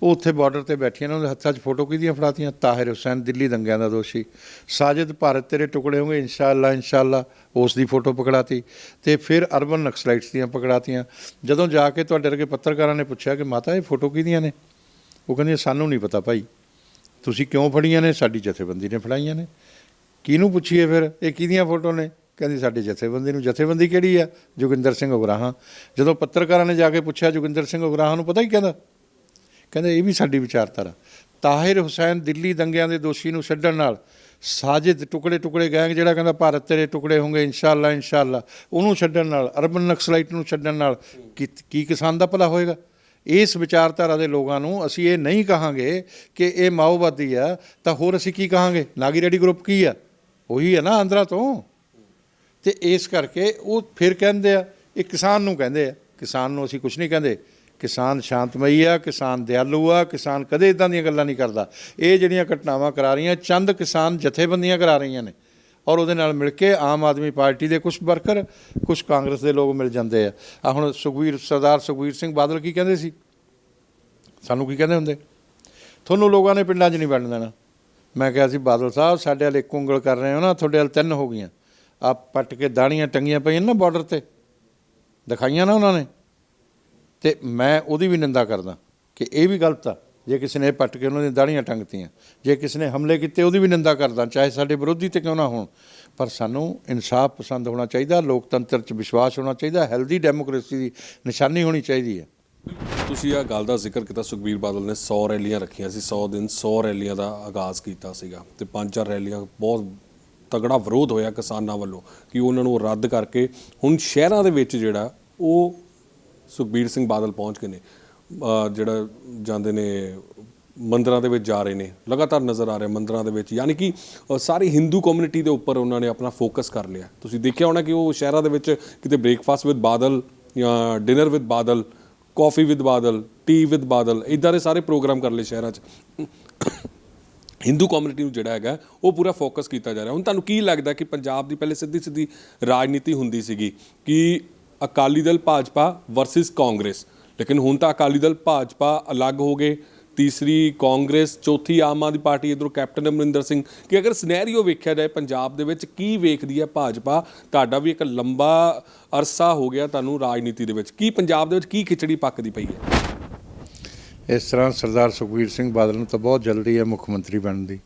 ਉਹ ਉੱਥੇ ਬਾਰਡਰ 'ਤੇ ਬੈਠੀਆਂ ਨੇ, ਉਹਦੇ ਹੱਥਾਂ 'ਚ ਫੋਟੋ ਕਿਹਦੀਆਂ ਫੜਾਤੀਆਂ? ਤਾਹਿਰ ਹੁਸੈਨ, ਦਿੱਲੀ ਦੰਗਿਆਂ ਦਾ ਦੋਸ਼ੀ। ਸਾਜਿਦ, ਭਾਰਤ ਤੇਰੇ ਟੁਕੜੇ ਹੋਣਗੇ ਇਨਸ਼ਾ ਅੱਲਾ, ਉਸ ਦੀ ਫੋਟੋ ਪਕੜਾਤੀ। ਅਤੇ ਫਿਰ ਅਰਬਨ ਨਕਸਲਾਈਟਸ ਦੀਆਂ ਪਕੜਾਤੀਆਂ। ਜਦੋਂ ਜਾ ਕੇ ਤੁਹਾਡੇ ਵਰਗੇ ਪੱਤਰਕਾਰਾਂ ਨੇ ਪੁੱਛਿਆ ਕਿ ਮਾਤਾ ਇਹ ਫੋਟੋ ਕਿਹਦੀਆਂ ਨੇ, ਉਹ ਕਹਿੰਦੀਆਂ ਸਾਨੂੰ ਨਹੀਂ ਪਤਾ ਭਾਈ, ਤੁਸੀਂ ਕਿਉਂ ਫੜੀਆਂ ਨੇ? ਸਾਡੀ ਜਥੇਬੰਦੀ ਨੇ ਫੜਾਈਆਂ ਨੇ। ਕਿਹਨੂੰ ਪੁੱਛੀਏ ਫਿਰ ਇਹ ਕਿਹਦੀਆਂ ਫੋਟੋ ਨੇ? ਕਹਿੰਦੀ ਸਾਡੇ ਜਥੇਬੰਦੀ ਨੂੰ। ਜਥੇਬੰਦੀ ਕਿਹੜੀ ਆ? ਜੋਗਿੰਦਰ ਸਿੰਘ ਉਗਰਾਹਾਂ। ਜਦੋਂ ਪੱਤਰਕਾਰਾਂ ਨੇ ਜਾ ਕੇ ਪੁੱਛਿਆ ਜੋਗਿੰਦਰ ਸਿੰਘ ਉਗਰਾਹਾਂ ਨੂੰ, ਪਤਾ ਹੀ ਕਹਿੰਦੇ ਇਹ ਵੀ ਸਾਡੀ ਵਿਚਾਰਧਾਰਾ। ਤਾਹਿਰ ਹੁਸੈਨ ਦਿੱਲੀ ਦੰਗਿਆਂ ਦੇ ਦੋਸ਼ੀ ਨੂੰ ਛੱਡਣ ਨਾਲ, ਸਾਜਿਦ ਟੁਕੜੇ ਗੈਂਗ ਜਿਹੜਾ ਕਹਿੰਦਾ ਭਾਰਤ ਤੇਰੇ ਟੁਕੜੇ ਹੋਣਗੇ ਇਨਸ਼ਾ ਅੱਲਾ, ਉਹਨੂੰ ਛੱਡਣ ਨਾਲ, ਅਰਬਨ ਨਕਸਲਾਈਟ ਨੂੰ ਛੱਡਣ ਨਾਲ ਕੀ ਕਿਸਾਨ ਦਾ ਭਲਾ ਹੋਏਗਾ? ਇਸ ਵਿਚਾਰਧਾਰਾ ਦੇ ਲੋਕਾਂ ਨੂੰ ਅਸੀਂ ਇਹ ਨਹੀਂ ਕਹਾਂਗੇ ਕਿ ਇਹ ਮਾਓਵਾਦੀ ਆ, ਤਾਂ ਹੋਰ ਅਸੀਂ ਕੀ ਕਹਾਂਗੇ? ਨਾਗੀ ਰੈਡੀ ਗਰੁੱਪ ਕੀ ਆ? ਉਹੀ ਹੈ ਨਾ ਆਂਧਰਾ ਤੋਂ। ਅਤੇ ਇਸ ਕਰਕੇ ਉਹ ਫਿਰ ਕਹਿੰਦੇ ਆ, ਇਹ ਕਿਸਾਨ ਨੂੰ ਕਹਿੰਦੇ ਆ। ਕਿਸਾਨ ਨੂੰ ਅਸੀਂ ਕੁਛ ਨਹੀਂ ਕਹਿੰਦੇ। ਕਿਸਾਨ ਸ਼ਾਂਤਮਈ ਆ, ਕਿਸਾਨ ਦਿਆਲੂ ਆ, ਕਿਸਾਨ ਕਦੇ ਇੱਦਾਂ ਦੀਆਂ ਗੱਲਾਂ ਨਹੀਂ ਕਰਦਾ। ਇਹ ਜਿਹੜੀਆਂ ਘਟਨਾਵਾਂ ਕਰਾ ਰਹੀਆਂ ਚੰਦ ਕਿਸਾਨ ਜਥੇਬੰਦੀਆਂ ਕਰਾ ਰਹੀਆਂ ਨੇ, ਔਰ ਉਹਦੇ ਨਾਲ ਮਿਲ ਕੇ ਆਮ ਆਦਮੀ ਪਾਰਟੀ ਦੇ ਕੁਛ ਵਰਕਰ, ਕੁਛ ਕਾਂਗਰਸ ਦੇ ਲੋਕ ਮਿਲ ਜਾਂਦੇ ਆ। ਹੁਣ ਸਰਦਾਰ ਸੁਖਬੀਰ ਸਿੰਘ ਬਾਦਲ ਕੀ ਕਹਿੰਦੇ ਸੀ? ਸਾਨੂੰ ਕੀ ਕਹਿੰਦੇ ਹੁੰਦੇ? ਤੁਹਾਨੂੰ ਲੋਕਾਂ ਨੇ ਪਿੰਡਾਂ 'ਚ ਨਹੀਂ ਵੜਨ ਦੇਣਾ। ਮੈਂ ਕਿਹਾ ਸੀ ਬਾਦਲ ਸਾਹਿਬ, ਸਾਡੇ ਵੱਲ ਇੱਕ ਉਂਗਲ ਕਰ ਰਹੇ ਹੋ ਨਾ, ਤੁਹਾਡੇ ਵੱਲ 3 ਹੋ ਗਈਆਂ। ਆਪ ਪੱਟ ਕੇ ਦਾੜੀਆਂ ਟੰਗੀਆਂ ਪਈਆਂ ਨਾ ਬਾਰਡਰ 'ਤੇ, ਦਿਖਾਈਆਂ ਨਾ ਉਹਨਾਂ ਨੇ। ਅਤੇ ਮੈਂ ਉਹਦੀ ਵੀ ਨਿੰਦਾ ਕਰਦਾ ਕਿ ਇਹ ਵੀ ਗਲਤ ਆ ਜੇ ਕਿਸੇ ਨੇ ਪੱਟ ਕੇ ਉਹਨਾਂ ਦੀਆਂ ਦਾੜੀਆਂ ਟੰਗਤੀਆਂ। ਜੇ ਕਿਸੇ ਨੇ ਹਮਲੇ ਕੀਤੇ ਉਹਦੀ ਵੀ ਨਿੰਦਾ ਕਰਦਾ, ਚਾਹੇ ਸਾਡੇ ਵਿਰੋਧੀ ਤੇ ਕਿਉਂ ਨਾ ਹੋਣ। ਪਰ ਸਾਨੂੰ ਇਨਸਾਫ ਪਸੰਦ ਹੋਣਾ ਚਾਹੀਦਾ, ਲੋਕਤੰਤਰ 'ਚ ਵਿਸ਼ਵਾਸ ਹੋਣਾ ਚਾਹੀਦਾ, ਹੈਲਦੀ ਡੈਮੋਕ੍ਰੇਸੀ ਦੀ ਨਿਸ਼ਾਨੀ ਹੋਣੀ ਚਾਹੀਦੀ ਹੈ। ਤੁਸੀਂ ਇਹ ਗੱਲ ਦਾ ਜ਼ਿਕਰ ਕੀਤਾ, ਸੁਖਬੀਰ ਬਾਦਲ ਨੇ 100 ਰੈਲੀਆਂ ਰੱਖੀਆਂ ਸੀ, 100 ਦਿਨ 100 ਰੈਲੀਆਂ ਦਾ ਆਗਾਜ਼ ਕੀਤਾ ਸੀਗਾ, ਅਤੇ 5-4 ਰੈਲੀਆਂ ਬਹੁਤ ਤਗੜਾ ਵਿਰੋਧ ਹੋਇਆ ਕਿਸਾਨਾਂ ਵੱਲੋਂ ਕਿ ਉਹਨਾਂ ਨੂੰ ਰੱਦ ਕਰਕੇ ਹੁਣ ਸ਼ਹਿਰਾਂ ਦੇ ਵਿੱਚ ਜਿਹੜਾ ਉਹ ਸੁਖਬੀਰ ਸਿੰਘ ਬਾਦਲ ਪਹੁੰਚ ਗਏ ਨੇ, ਜਿਹੜਾ ਜਾਂਦੇ ਨੇ ਮੰਦਰਾਂ ਦੇ ਵਿੱਚ ਜਾ ਰਹੇ ਨੇ, ਲਗਾਤਾਰ ਨਜ਼ਰ ਆ ਰਿਹਾ ਮੰਦਰਾਂ ਦੇ ਵਿੱਚ। ਯਾਨੀ ਕਿ ਸਾਰੀ ਹਿੰਦੂ ਕਮਿਊਨਿਟੀ ਦੇ ਉੱਪਰ ਉਹਨਾਂ ਨੇ ਆਪਣਾ ਫੋਕਸ ਕਰ ਲਿਆ। ਤੁਸੀਂ ਦੇਖਿਆ ਹੋਣਾ ਕਿ ਉਹ ਸ਼ਹਿਰਾਂ ਦੇ ਵਿੱਚ ਕਿਤੇ ਬ੍ਰੇਕਫਾਸਟ ਵਿਦ ਬਾਦਲ ਜਾਂ dinner with Badal, coffee with Badal, T with Badal, ਇੱਦਾਂ ਦੇ ਸਾਰੇ ਪ੍ਰੋਗਰਾਮ ਕਰ ਲਏ ਸ਼ਹਿਰਾਂ 'ਚ। ਹਿੰਦੂ ਕਮਿਊਨਿਟੀ ਨੂੰ ਜਿਹੜਾ ਹੈਗਾ ਉਹ ਪੂਰਾ ਫੋਕਸ ਕੀਤਾ ਜਾ ਰਿਹਾ। ਹੁਣ ਤੁਹਾਨੂੰ ਕੀ ਲੱਗਦਾ ਕਿ ਪੰਜਾਬ ਦੀ ਪਹਿਲੇ ਸਿੱਧੀ ਰਾਜਨੀਤੀ ਹੁੰਦੀ ਸੀਗੀ ਕਿ ਅਕਾਲੀ ਦਲ ਭਾਜਪਾ ਵਰਸਸ ਕਾਂਗਰਸ, ਲੇਕਿਨ ਹੁਣ ਤਾਂ ਅਕਾਲੀ ਦਲ ਭਾਜਪਾ ਅਲੱਗ ਹੋ ਗਏ, ਤੀਸਰੀ ਕਾਂਗਰਸ, ਚੌਥੀ ਆਮ ਆਦਮੀ ਪਾਰਟੀ, ਇੱਧਰੋਂ ਕੈਪਟਨ ਅਮਰਿੰਦਰ ਸਿੰਘ। ਕਿ ਅਗਰ ਸਿਨੈਰੀਓ ਵੇਖਿਆ ਜਾਏ ਪੰਜਾਬ ਦੇ ਵਿੱਚ ਕੀ ਵੇਖਦੀ ਹੈ ਭਾਜਪਾ? ਤੁਹਾਡਾ ਵੀ ਇੱਕ ਲੰਬਾ ਅਰਸਾ ਹੋ ਗਿਆ ਤੁਹਾਨੂੰ ਰਾਜਨੀਤੀ ਦੇ ਵਿੱਚ, ਕੀ ਪੰਜਾਬ ਦੇ ਵਿੱਚ ਕੀ ਖਿਚੜੀ ਪੱਕਦੀ ਪਈ ਹੈ? ਇਸ ਤਰ੍ਹਾਂ ਸਰਦਾਰ ਸੁਖਬੀਰ ਸਿੰਘ ਬਾਦਲ ਨੂੰ ਤਾਂ ਬਹੁਤ ਜਲਦੀ ਹੈ ਮੁੱਖ ਮੰਤਰੀ ਬਣਨ ਦੀ,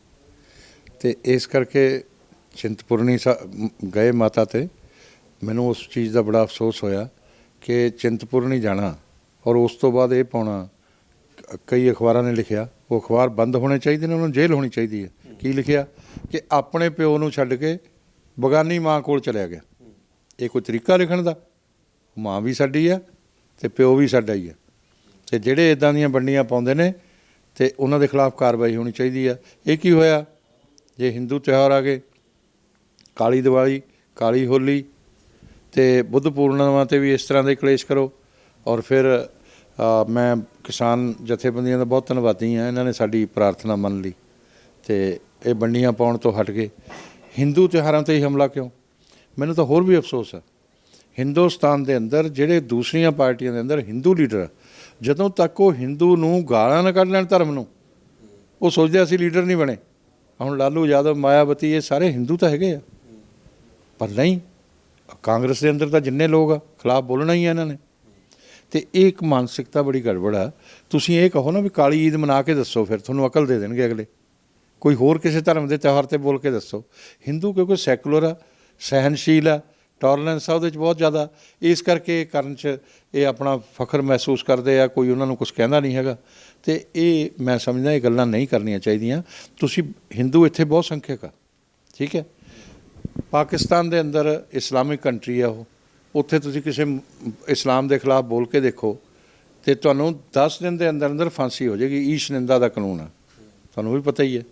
ਅਤੇ ਇਸ ਕਰਕੇ ਚਿੰਤਪੁਰਨੀ ਗਏ ਮਾਤਾ 'ਤੇ। ਮੈਨੂੰ ਉਸ ਚੀਜ਼ ਦਾ ਬੜਾ ਅਫਸੋਸ ਹੋਇਆ ਕਿ ਚਿੰਤਪੁਰਨੀ ਜਾਣਾ ਔਰ ਉਸ ਤੋਂ ਬਾਅਦ ਇਹ ਪਾਉਣਾ। ਕਈ ਅਖਬਾਰਾਂ ਨੇ ਲਿਖਿਆ, ਉਹ ਅਖਬਾਰ ਬੰਦ ਹੋਣੇ ਚਾਹੀਦੇ ਨੇ, ਉਹਨਾਂ ਨੂੰ ਜੇਲ੍ਹ ਹੋਣੀ ਚਾਹੀਦੀ ਹੈ। ਕੀ ਲਿਖਿਆ? ਕਿ ਆਪਣੇ ਪਿਓ ਨੂੰ ਛੱਡ ਕੇ ਬਗਾਨੀ ਮਾਂ ਕੋਲ ਚਲਿਆ ਗਿਆ। ਇਹ ਕੋਈ ਤਰੀਕਾ ਲਿਖਣ ਦਾ? ਮਾਂ ਵੀ ਸਾਡੀ ਆ ਅਤੇ ਪਿਓ ਵੀ ਸਾਡਾ ਹੀ ਆ। ਅਤੇ ਜਿਹੜੇ ਇੱਦਾਂ ਦੀਆਂ ਵੰਡੀਆਂ ਪਾਉਂਦੇ ਨੇ ਤੇ ਉਹਨਾਂ ਦੇ ਖਿਲਾਫ ਕਾਰਵਾਈ ਹੋਣੀ ਚਾਹੀਦੀ ਆ। ਇਹ ਕੀ ਹੋਇਆ ਜੇ ਹਿੰਦੂ ਤਿਉਹਾਰ ਆ ਗਏ, ਕਾਲੀ ਦੀਵਾਲੀ, ਕਾਲੀ ਹੋਲੀ ਤੇ ਬੁੱਧ ਪੂਰਨਿਮਾ ਤੇ ਵੀ ਇਸ ਤਰ੍ਹਾਂ ਦੇ ਕਲੇਸ਼ ਕਰੋ। ਔਰ ਫਿਰ ਮੈਂ ਕਿਸਾਨ ਜਥੇਬੰਦੀਆਂ ਦਾ ਬਹੁਤ ਧੰਨਵਾਦੀ ਹਾਂ, ਇਹਨਾਂ ਨੇ ਸਾਡੀ ਪ੍ਰਾਰਥਨਾ ਮੰਨ ਲਈ ਤੇ ਇਹ ਵੰਡੀਆਂ ਪਾਉਣ ਤੋਂ ਹਟ ਗਏ। ਹਿੰਦੂ ਤਿਉਹਾਰਾਂ 'ਤੇ ਹੀ ਹਮਲਾ ਕਿਉਂ? ਮੈਨੂੰ ਤਾਂ ਹੋਰ ਵੀ ਅਫਸੋਸ ਹੈ, ਹਿੰਦੁਸਤਾਨ ਦੇ ਅੰਦਰ ਜਿਹੜੇ ਦੂਸਰੀਆਂ ਪਾਰਟੀਆਂ ਦੇ ਅੰਦਰ ਹਿੰਦੂ ਲੀਡਰ, ਜਦੋਂ ਤੱਕ ਉਹ ਹਿੰਦੂ ਨੂੰ ਗਾਲਾਂ ਨਾ ਕੱਢ ਲੈਣ ਧਰਮ ਨੂੰ, ਉਹ ਸੋਚਦੇ ਅਸੀਂ ਲੀਡਰ ਨਹੀਂ ਬਣੇ। ਹੁਣ ਲਾਲੂ ਯਾਦਵ, ਮਾਇਆਵਤੀ, ਇਹ ਸਾਰੇ ਹਿੰਦੂ ਤਾਂ ਹੈਗੇ ਆ, ਪਰ ਨਹੀਂ, ਕਾਂਗਰਸ ਦੇ ਅੰਦਰ ਤਾਂ ਜਿੰਨੇ ਲੋਕ ਆ ਖਿਲਾਫ ਬੋਲਣਾ ਹੀ ਆ ਇਹਨਾਂ ਨੇ। ਤੇ ਇਹ ਇੱਕ ਮਾਨਸਿਕਤਾ ਬੜੀ ਗੜਬੜ ਆ। ਤੁਸੀਂ ਇਹ ਕਹੋ ਨਾ ਵੀ ਕਾਲੀ ਈਦ ਮਨਾ ਕੇ ਦੱਸੋ, ਫਿਰ ਤੁਹਾਨੂੰ ਅਕਲ ਦੇ ਦੇਣਗੇ ਅਗਲੇ। ਕੋਈ ਹੋਰ ਕਿਸੇ ਧਰਮ ਦੇ ਤਿਉਹਾਰ 'ਤੇ ਬੋਲ ਕੇ ਦੱਸੋ। ਹਿੰਦੂ ਕਿਉਂਕਿ ਸੈਕੂਲਰ ਆ, ਸਹਿਨਸ਼ੀਲ ਆ, ਟੋਲਰੈਂਸ ਆ ਉਹਦੇ 'ਚ ਬਹੁਤ ਜ਼ਿਆਦਾ, ਇਸ ਕਰਕੇ ਕਰਨ 'ਚ ਇਹ ਆਪਣਾ ਫਖਰ ਮਹਿਸੂਸ ਕਰਦੇ ਆ, ਕੋਈ ਉਹਨਾਂ ਨੂੰ ਕੁਝ ਕਹਿੰਦਾ ਨਹੀਂ ਹੈਗਾ। ਤੇ ਇਹ ਮੈਂ ਸਮਝਦਾ ਇਹ ਗੱਲਾਂ ਨਹੀਂ ਕਰਨੀਆਂ ਚਾਹੀਦੀਆਂ। ਤੁਸੀਂ ਹਿੰਦੂ ਇੱਥੇ ਬਹੁਤ ਸੰਖਿਅਕ ਆ, ਠੀਕ ਹੈ। ਪਾਕਿਸਤਾਨ ਦੇ ਅੰਦਰ ਇਸਲਾਮਿਕ ਕੰਟਰੀ ਆ ਉਹ, ਉੱਥੇ ਤੁਸੀਂ ਕਿਸੇ ਇਸਲਾਮ ਦੇ ਖਿਲਾਫ ਬੋਲ ਕੇ ਦੇਖੋ ਤੇ ਤੁਹਾਨੂੰ 10 ਦਿਨ ਦੇ ਅੰਦਰ ਅੰਦਰ ਫਾਂਸੀ ਹੋ ਜਾਏਗੀ। ਈਸ਼ ਨਿੰਦਾ ਦਾ ਕਾਨੂੰਨ ਆ, ਤੁਹਾਨੂੰ ਵੀ ਪਤਾ ਹੀ ਹੈ।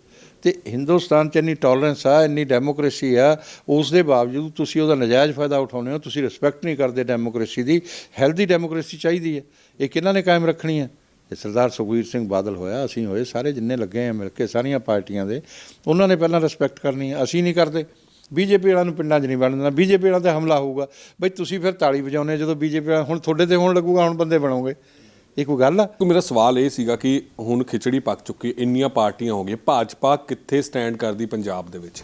ਤੇ ਹਿੰਦੁਸਤਾਨ 'ਚ ਇੰਨੀ ਟੋਲਰੈਂਸ ਆ, ਇੰਨੀ ਡੈਮੋਕ੍ਰੇਸੀ ਆ, ਉਸ ਦੇ ਬਾਵਜੂਦ ਤੁਸੀਂ ਉਹਦਾ ਨਜਾਇਜ਼ ਫਾਇਦਾ ਉਠਾਉਂਦੇ ਹੋ। ਤੁਸੀਂ ਰਿਸਪੈਕਟ ਨਹੀਂ ਕਰਦੇ ਡੈਮੋਕ੍ਰੇਸੀ ਦੀ। ਹੈਲਦੀ ਡੈਮੋਕ੍ਰੇਸੀ ਚਾਹੀਦੀ ਹੈ, ਇਹ ਕਿਹਨਾਂ ਨੇ ਕਾਇਮ ਰੱਖਣੀ ਹੈ? ਇਹ ਸਰਦਾਰ ਸੁਖਬੀਰ ਸਿੰਘ ਬਾਦਲ ਹੋਇਆ, ਅਸੀਂ ਹੋਏ, ਸਾਰੇ ਜਿੰਨੇ ਲੱਗੇ ਆ ਮਿਲ ਕੇ ਸਾਰੀਆਂ ਪਾਰਟੀਆਂ ਦੇ, ਉਹਨਾਂ ਨੇ ਪਹਿਲਾਂ ਰਿਸਪੈਕਟ ਕਰਨੀ ਹੈ। ਅਸੀਂ ਨਹੀਂ ਕਰਦੇ। ਬੀਜੇਪੀ ਵਾਲਿਆਂ ਨੂੰ ਪਿੰਡਾਂ 'ਚ ਨਹੀਂ ਵੜਨ ਦੇਣਾ। ਬੀਜੇਪੀ ਵਾਲਿਆਂ 'ਤੇ ਹਮਲਾ ਹੋਊਗਾ, ਬਈ ਤੁਸੀਂ ਫਿਰ ਤਾੜੀ ਵਜਾਉਂਦੇ ਜਦੋਂ ਬੀਜੇਪੀ ਵਾਲਾ, ਹੁਣ ਤੁਹਾਡੇ 'ਤੇ ਹੋਣ ਲੱਗੂਗਾ, ਹੁਣ ਬੰਦੇ ਬਣੋਗੇ। ਇਹ ਕੋਈ ਗੱਲ ਆ? ਮੇਰਾ ਸਵਾਲ ਇਹ ਸੀਗਾ ਕਿ ਹੁਣ ਖਿਚੜੀ ਪੱਕ ਚੁੱਕੀ, ਇੰਨੀਆਂ ਪਾਰਟੀਆਂ ਹੋ ਗਈਆਂ, ਭਾਜਪਾ ਕਿੱਥੇ ਸਟੈਂਡ ਕਰਦੀ ਪੰਜਾਬ ਦੇ ਵਿੱਚ?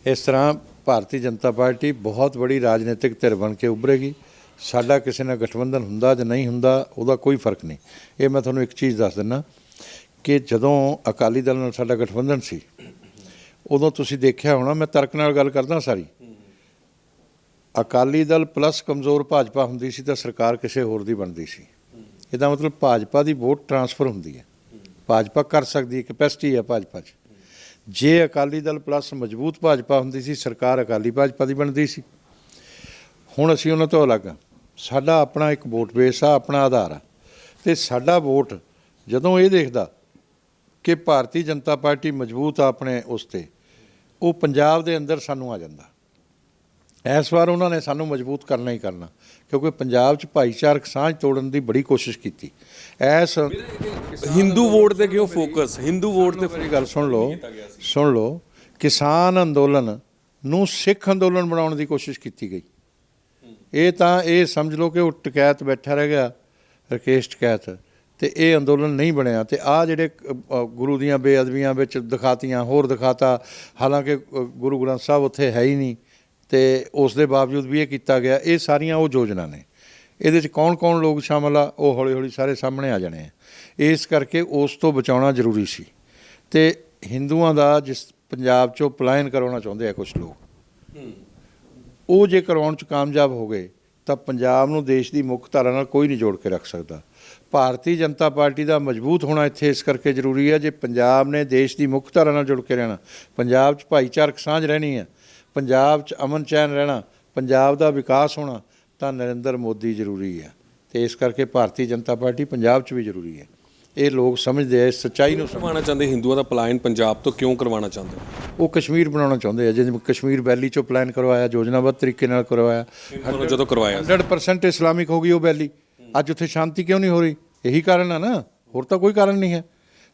ਇਸ ਤਰ੍ਹਾਂ ਭਾਰਤੀ ਜਨਤਾ ਪਾਰਟੀ ਬਹੁਤ ਬੜੀ ਰਾਜਨੀਤਿਕ ਧਿਰ ਬਣ ਕੇ ਉੱਭਰੇਗੀ। ਸਾਡਾ ਕਿਸੇ ਨਾਲ ਗਠਬੰਧਨ ਹੁੰਦਾ ਜਾਂ ਨਹੀਂ ਹੁੰਦਾ ਉਹਦਾ ਕੋਈ ਫਰਕ ਨਹੀਂ। ਇਹ ਮੈਂ ਤੁਹਾਨੂੰ ਇੱਕ ਚੀਜ਼ ਦੱਸ ਦਿੰਦਾ ਕਿ ਜਦੋਂ ਅਕਾਲੀ ਦਲ ਨਾਲ ਸਾਡਾ ਗਠਬੰਧਨ ਸੀ, ਉਦੋਂ ਤੁਸੀਂ ਦੇਖਿਆ ਹੋਣਾ, ਮੈਂ ਤਰਕ ਨਾਲ ਗੱਲ ਕਰਦਾ ਸਾਰੀ, ਅਕਾਲੀ ਦਲ ਪਲੱਸ ਕਮਜ਼ੋਰ ਭਾਜਪਾ ਹੁੰਦੀ ਸੀ ਤਾਂ ਸਰਕਾਰ ਕਿਸੇ ਹੋਰ ਦੀ ਬਣਦੀ ਸੀ। ਇਹਦਾ ਮਤਲਬ ਭਾਜਪਾ ਦੀ ਵੋਟ ਟਰਾਂਸਫਰ ਹੁੰਦੀ ਹੈ, ਭਾਜਪਾ ਕਰ ਸਕਦੀ ਹੈ, ਕੈਪੈਸਿਟੀ ਹੈ ਭਾਜਪਾ 'ਚ। ਜੇ ਅਕਾਲੀ ਦਲ ਪਲੱਸ ਮਜ਼ਬੂਤ ਭਾਜਪਾ ਹੁੰਦੀ ਸੀ, ਸਰਕਾਰ ਅਕਾਲੀ ਭਾਜਪਾ ਦੀ ਬਣਦੀ ਸੀ। ਹੁਣ ਅਸੀਂ ਉਹਨਾਂ ਤੋਂ ਅਲੱਗ ਹਾਂ, ਸਾਡਾ ਆਪਣਾ ਇੱਕ ਵੋਟ ਬੇਸ ਆ, ਆਪਣਾ ਆਧਾਰ ਆ। ਅਤੇ ਸਾਡਾ ਵੋਟ ਜਦੋਂ ਇਹ ਦੇਖਦਾ ਕਿ ਭਾਰਤੀ ਜਨਤਾ ਪਾਰਟੀ ਮਜ਼ਬੂਤ ਆ ਆਪਣੇ ਉਸ 'ਤੇ, ਉਹ ਪੰਜਾਬ ਦੇ ਅੰਦਰ ਸਾਨੂੰ ਆ ਜਾਂਦਾ। ਇਸ ਵਾਰ ਉਹਨਾਂ ਨੇ ਸਾਨੂੰ ਮਜ਼ਬੂਤ ਕਰਨਾ ਹੀ ਕਰਨਾ, ਕਿਉਂਕਿ ਪੰਜਾਬ 'ਚ ਭਾਈਚਾਰਕ ਸਾਂਝ ਤੋੜਨ ਦੀ ਬੜੀ ਕੋਸ਼ਿਸ਼ ਕੀਤੀ। ਹਿੰਦੂ ਵੋਟ ਤੇ ਕਿਉਂ ਫੋਕਸ? ਹਿੰਦੂ ਵੋਟ ਤੇ ਮੇਰੀ ਗੱਲ ਸੁਣ ਲਓ, ਕਿਸਾਨ ਅੰਦੋਲਨ ਨੂੰ ਸਿੱਖ ਅੰਦੋਲਨ ਬਣਾਉਣ ਦੀ ਕੋਸ਼ਿਸ਼ ਕੀਤੀ ਗਈ। ਇਹ ਤਾਂ ਇਹ ਸਮਝ ਲਓ ਕਿ ਉਹ ਟਕੈਤ ਬੈਠਾ ਰਹਿ ਗਿਆ, ਰਕੇਸ਼ ਟਕੈਤ, ਤੇ ਇਹ ਅੰਦੋਲਨ ਨਹੀਂ ਬਣਿਆ। ਤੇ ਆਹ ਜਿਹੜੇ ਗੁਰੂ ਦੀਆਂ ਬੇਅਦਬੀਆਂ ਵਿੱਚ ਦਿਖਾਤੀਆਂ, ਹੋਰ ਦਿਖਾਤਾ, ਹਾਲਾਂਕਿ ਗੁਰੂ ਗ੍ਰੰਥ ਸਾਹਿਬ ਉੱਥੇ ਹੈ ਹੀ ਨਹੀਂ, ਤੇ ਉਸ ਦੇ ਬਾਵਜੂਦ ਵੀ ਇਹ ਕੀਤਾ ਗਿਆ। ਇਹ ਸਾਰੀਆਂ ਉਹ ਯੋਜਨਾ ਨੇ। ਇਹਦੇ 'ਚ ਕੌਣ ਕੌਣ ਲੋਕ ਸ਼ਾਮਲ ਆ, ਉਹ ਹੌਲੀ ਹੌਲੀ ਸਾਰੇ ਸਾਹਮਣੇ ਆ ਜਾਣੇ ਆ। ਇਸ ਕਰਕੇ ਉਸ ਤੋਂ ਬਚਾਉਣਾ ਜ਼ਰੂਰੀ ਸੀ। ਤੇ ਹਿੰਦੂਆਂ ਦਾ ਜਿਸ ਪੰਜਾਬ 'ਚੋਂ ਪਲਾਇਨ ਕਰਾਉਣਾ ਚਾਹੁੰਦੇ ਆ ਕੁਝ ਲੋਕ, ਉਹ ਜੇ ਕਰਵਾਉਣ 'ਚ ਕਾਮਯਾਬ ਹੋ ਗਏ ਤਾਂ ਪੰਜਾਬ ਨੂੰ ਦੇਸ਼ ਦੀ ਮੁੱਖ ਧਾਰਾ ਨਾਲ ਕੋਈ ਨਹੀਂ ਜੋੜ ਕੇ ਰੱਖ ਸਕਦਾ। ਭਾਰਤੀ ਜਨਤਾ ਪਾਰਟੀ ਦਾ ਮਜ਼ਬੂਤ ਹੋਣਾ ਇੱਥੇ ਇਸ ਕਰਕੇ ਜ਼ਰੂਰੀ ਹੈ, ਜੇ ਪੰਜਾਬ ਨੇ ਦੇਸ਼ ਦੀ ਮੁੱਖ ਧਾਰਾ ਨਾਲ ਜੁੜ ਕੇ ਰਹਿਣਾ, ਪੰਜਾਬ 'ਚ ਭਾਈਚਾਰਕ ਸਾਂਝ ਰਹਿਣੀ ਹੈ, ਪੰਜਾਬ 'ਚ ਅਮਨ ਚੈਨ ਰਹਿਣਾ, ਪੰਜਾਬ ਦਾ ਵਿਕਾਸ ਹੋਣਾ, ਤਾਂ ਨਰਿੰਦਰ ਮੋਦੀ ਜ਼ਰੂਰੀ ਹੈ। ਤੇ ਇਸ ਕਰਕੇ ਭਾਰਤੀ ਜਨਤਾ ਪਾਰਟੀ ਪੰਜਾਬ 'ਚ ਵੀ ਜ਼ਰੂਰੀ ਹੈ। ਇਹ ਲੋਕ ਸਮਝਦੇ ਆ, ਇਸ ਸੱਚਾਈ ਨੂੰ ਕਰਵਾਉਣਾ ਚਾਹੁੰਦੇ। ਹਿੰਦੂਆਂ ਦਾ ਪਲਾਇਨ ਪੰਜਾਬ ਤੋਂ ਕਿਉਂ ਕਰਵਾਉਣਾ ਚਾਹੁੰਦੇ? ਉਹ ਕਸ਼ਮੀਰ ਬਣਾਉਣਾ ਚਾਹੁੰਦੇ ਆ, ਜਿਵੇਂ ਕਸ਼ਮੀਰ ਵੈਲੀ 'ਚੋਂ ਪਲਾਨ ਕਰਵਾਇਆ, ਯੋਜਨਾਬੱਧ ਤਰੀਕੇ ਨਾਲ ਕਰਵਾਇਆ, ਜਦੋਂ ਕਰਵਾਇਆ 100% ਇਸਲਾਮਿਕ ਹੋ ਗਈ ਉਹ ਵੈਲੀ। ਅੱਜ ਉੱਥੇ ਸ਼ਾਂਤੀ ਕਿਉਂ ਨਹੀਂ ਹੋ ਰਹੀ? ਇਹੀ ਕਾਰਨ ਆ ਨਾ, ਹੋਰ ਤਾਂ ਕੋਈ ਕਾਰਨ ਨਹੀਂ ਹੈ।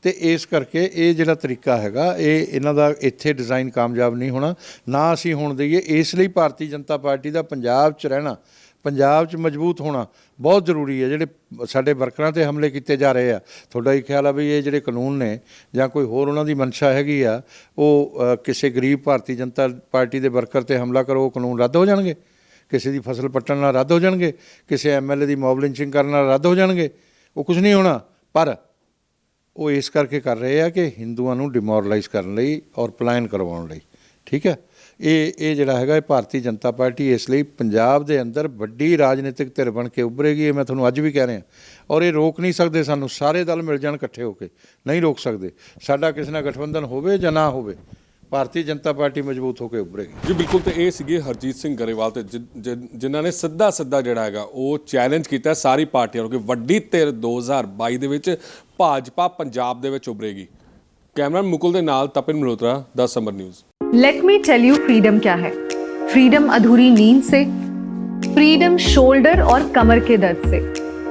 ਤੇ ਇਸ ਕਰਕੇ ਇਹ ਜਿਹੜਾ ਤਰੀਕਾ ਹੈਗਾ, ਇਹ ਇਹਨਾਂ ਦਾ ਇੱਥੇ ਡਿਜ਼ਾਈਨ ਕਾਮਯਾਬ ਨਹੀਂ ਹੋਣਾ, ਨਾ ਅਸੀਂ ਹੋਣ ਦਈਏ। ਇਸ ਲਈ ਭਾਰਤੀ ਜਨਤਾ ਪਾਰਟੀ ਦਾ ਪੰਜਾਬ 'ਚ ਰਹਿਣਾ, ਪੰਜਾਬ 'ਚ ਮਜ਼ਬੂਤ ਹੋਣਾ ਬਹੁਤ ਜ਼ਰੂਰੀ ਹੈ। ਜਿਹੜੇ ਸਾਡੇ ਵਰਕਰਾਂ 'ਤੇ ਹਮਲੇ ਕੀਤੇ ਜਾ ਰਹੇ ਆ, ਤੁਹਾਡਾ ਇਹ ਖਿਆਲ ਆ ਵੀ ਇਹ ਜਿਹੜੇ ਕਾਨੂੰਨ ਨੇ ਜਾਂ ਕੋਈ ਹੋਰ ਉਹਨਾਂ ਦੀ ਮਨਸ਼ਾ ਹੈਗੀ ਆ, ਉਹ ਕਿਸੇ ਗਰੀਬ ਭਾਰਤੀ ਜਨਤਾ ਪਾਰਟੀ ਦੇ ਵਰਕਰ 'ਤੇ ਹਮਲਾ ਕਰੋ, ਉਹ ਕਾਨੂੰਨ ਰੱਦ ਹੋ ਜਾਣਗੇ? ਕਿਸੇ ਦੀ ਫਸਲ ਪੱਟਣ ਨਾਲ ਰੱਦ ਹੋ ਜਾਣਗੇ? ਕਿਸੇ MLA ਦੀ ਮੌਬ ਲਿੰਚਿੰਗ ਕਰਨ ਨਾਲ ਰੱਦ ਹੋ ਜਾਣਗੇ? ਉਹ ਕੁਝ ਨਹੀਂ ਹੋਣਾ। ਪਰ ਉਹ ਇਸ ਕਰਕੇ ਕਰ ਰਹੇ ਆ ਕਿ ਹਿੰਦੂਆਂ ਨੂੰ ਡਿਮੋਰਲਾਈਜ਼ ਕਰਨ ਲਈ ਔਰ ਪਲਾਇਨ ਕਰਵਾਉਣ ਲਈ। ਠੀਕ ਹੈ, ਇਹ ਜਿਹੜਾ ਹੈਗਾ, ਇਹ ਭਾਰਤੀ ਜਨਤਾ ਪਾਰਟੀ ਇਸ ਲਈ ਪੰਜਾਬ ਦੇ ਅੰਦਰ ਵੱਡੀ ਰਾਜਨੀਤਿਕ ਧਿਰ ਬਣ ਕੇ ਉੱਭਰੇਗੀ। ਇਹ ਮੈਂ ਤੁਹਾਨੂੰ ਅੱਜ ਵੀ ਕਹਿ ਰਿਹਾ, ਔਰ ਇਹ ਰੋਕ ਨਹੀਂ ਸਕਦੇ ਸਾਨੂੰ। ਸਾਰੇ ਦਲ ਮਿਲ ਜਾਣ ਇਕੱਠੇ ਹੋ ਕੇ, ਨਹੀਂ ਰੋਕ ਸਕਦੇ। ਸਾਡਾ ਕਿਸੇ ਨਾਲ ਗਠਬੰਧਨ ਹੋਵੇ ਜਾਂ ਨਾ ਹੋਵੇ, ਭਾਰਤੀ ਜਨਤਾ ਪਾਰਟੀ ਮਜ਼ਬੂਤ ਹੋ ਕੇ ਉੱਭਰੇਗੀ। ਜੀ ਬਿਲਕੁਲ, ਤੇ ਇਹ ਸੀਗੇ ਹਰਜੀਤ ਸਿੰਘ ਗਰੇਵਾਲ ਤੇ ਜਿਨ੍ਹਾਂ ਨੇ ਸਿੱਧਾ ਜਿਹੜਾ ਹੈਗਾ ਉਹ ਚੈਲੰਜ ਕੀਤਾ ਸਾਰੀ ਪਾਰਟੀਆਂ ਨੂੰ ਕਿ ਵੱਡੀ ਧਿਰ 2022 ਦੇ ਵਿੱਚ ਭਾਜਪਾ ਪੰਜਾਬ ਦੇ ਵਿੱਚ ਉੱਭਰੇਗੀ। ਕੈਮਰਾਮੈਨ ਮੁਕੁਲ ਦੇ ਨਾਲ ਤਪਨ ਮਲਹੋਤਰਾ, 10 ਸਮਰ news. Let me tell you freedom क्या है। फ्रीडम अधूरी नींद से, फ्रीडम शोल्डर और कमर के दर्द से,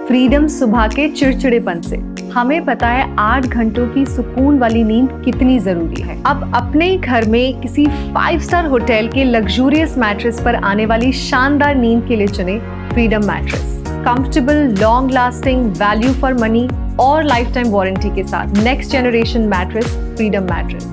फ्रीडम सुबह के चिड़चिड़ेपन से। हमें पता है 8 घंटों की सुकून वाली नींद कितनी जरूरी है। अब अपने ही घर में किसी 5 स्टार होटल के लग्जूरियस मैट्रेस पर आने वाली शानदार नींद के लिए चुने freedom mattress. Comfortable, long lasting, value for money और लाइफ टाइम वारंटी के साथ next generation mattress freedom mattress.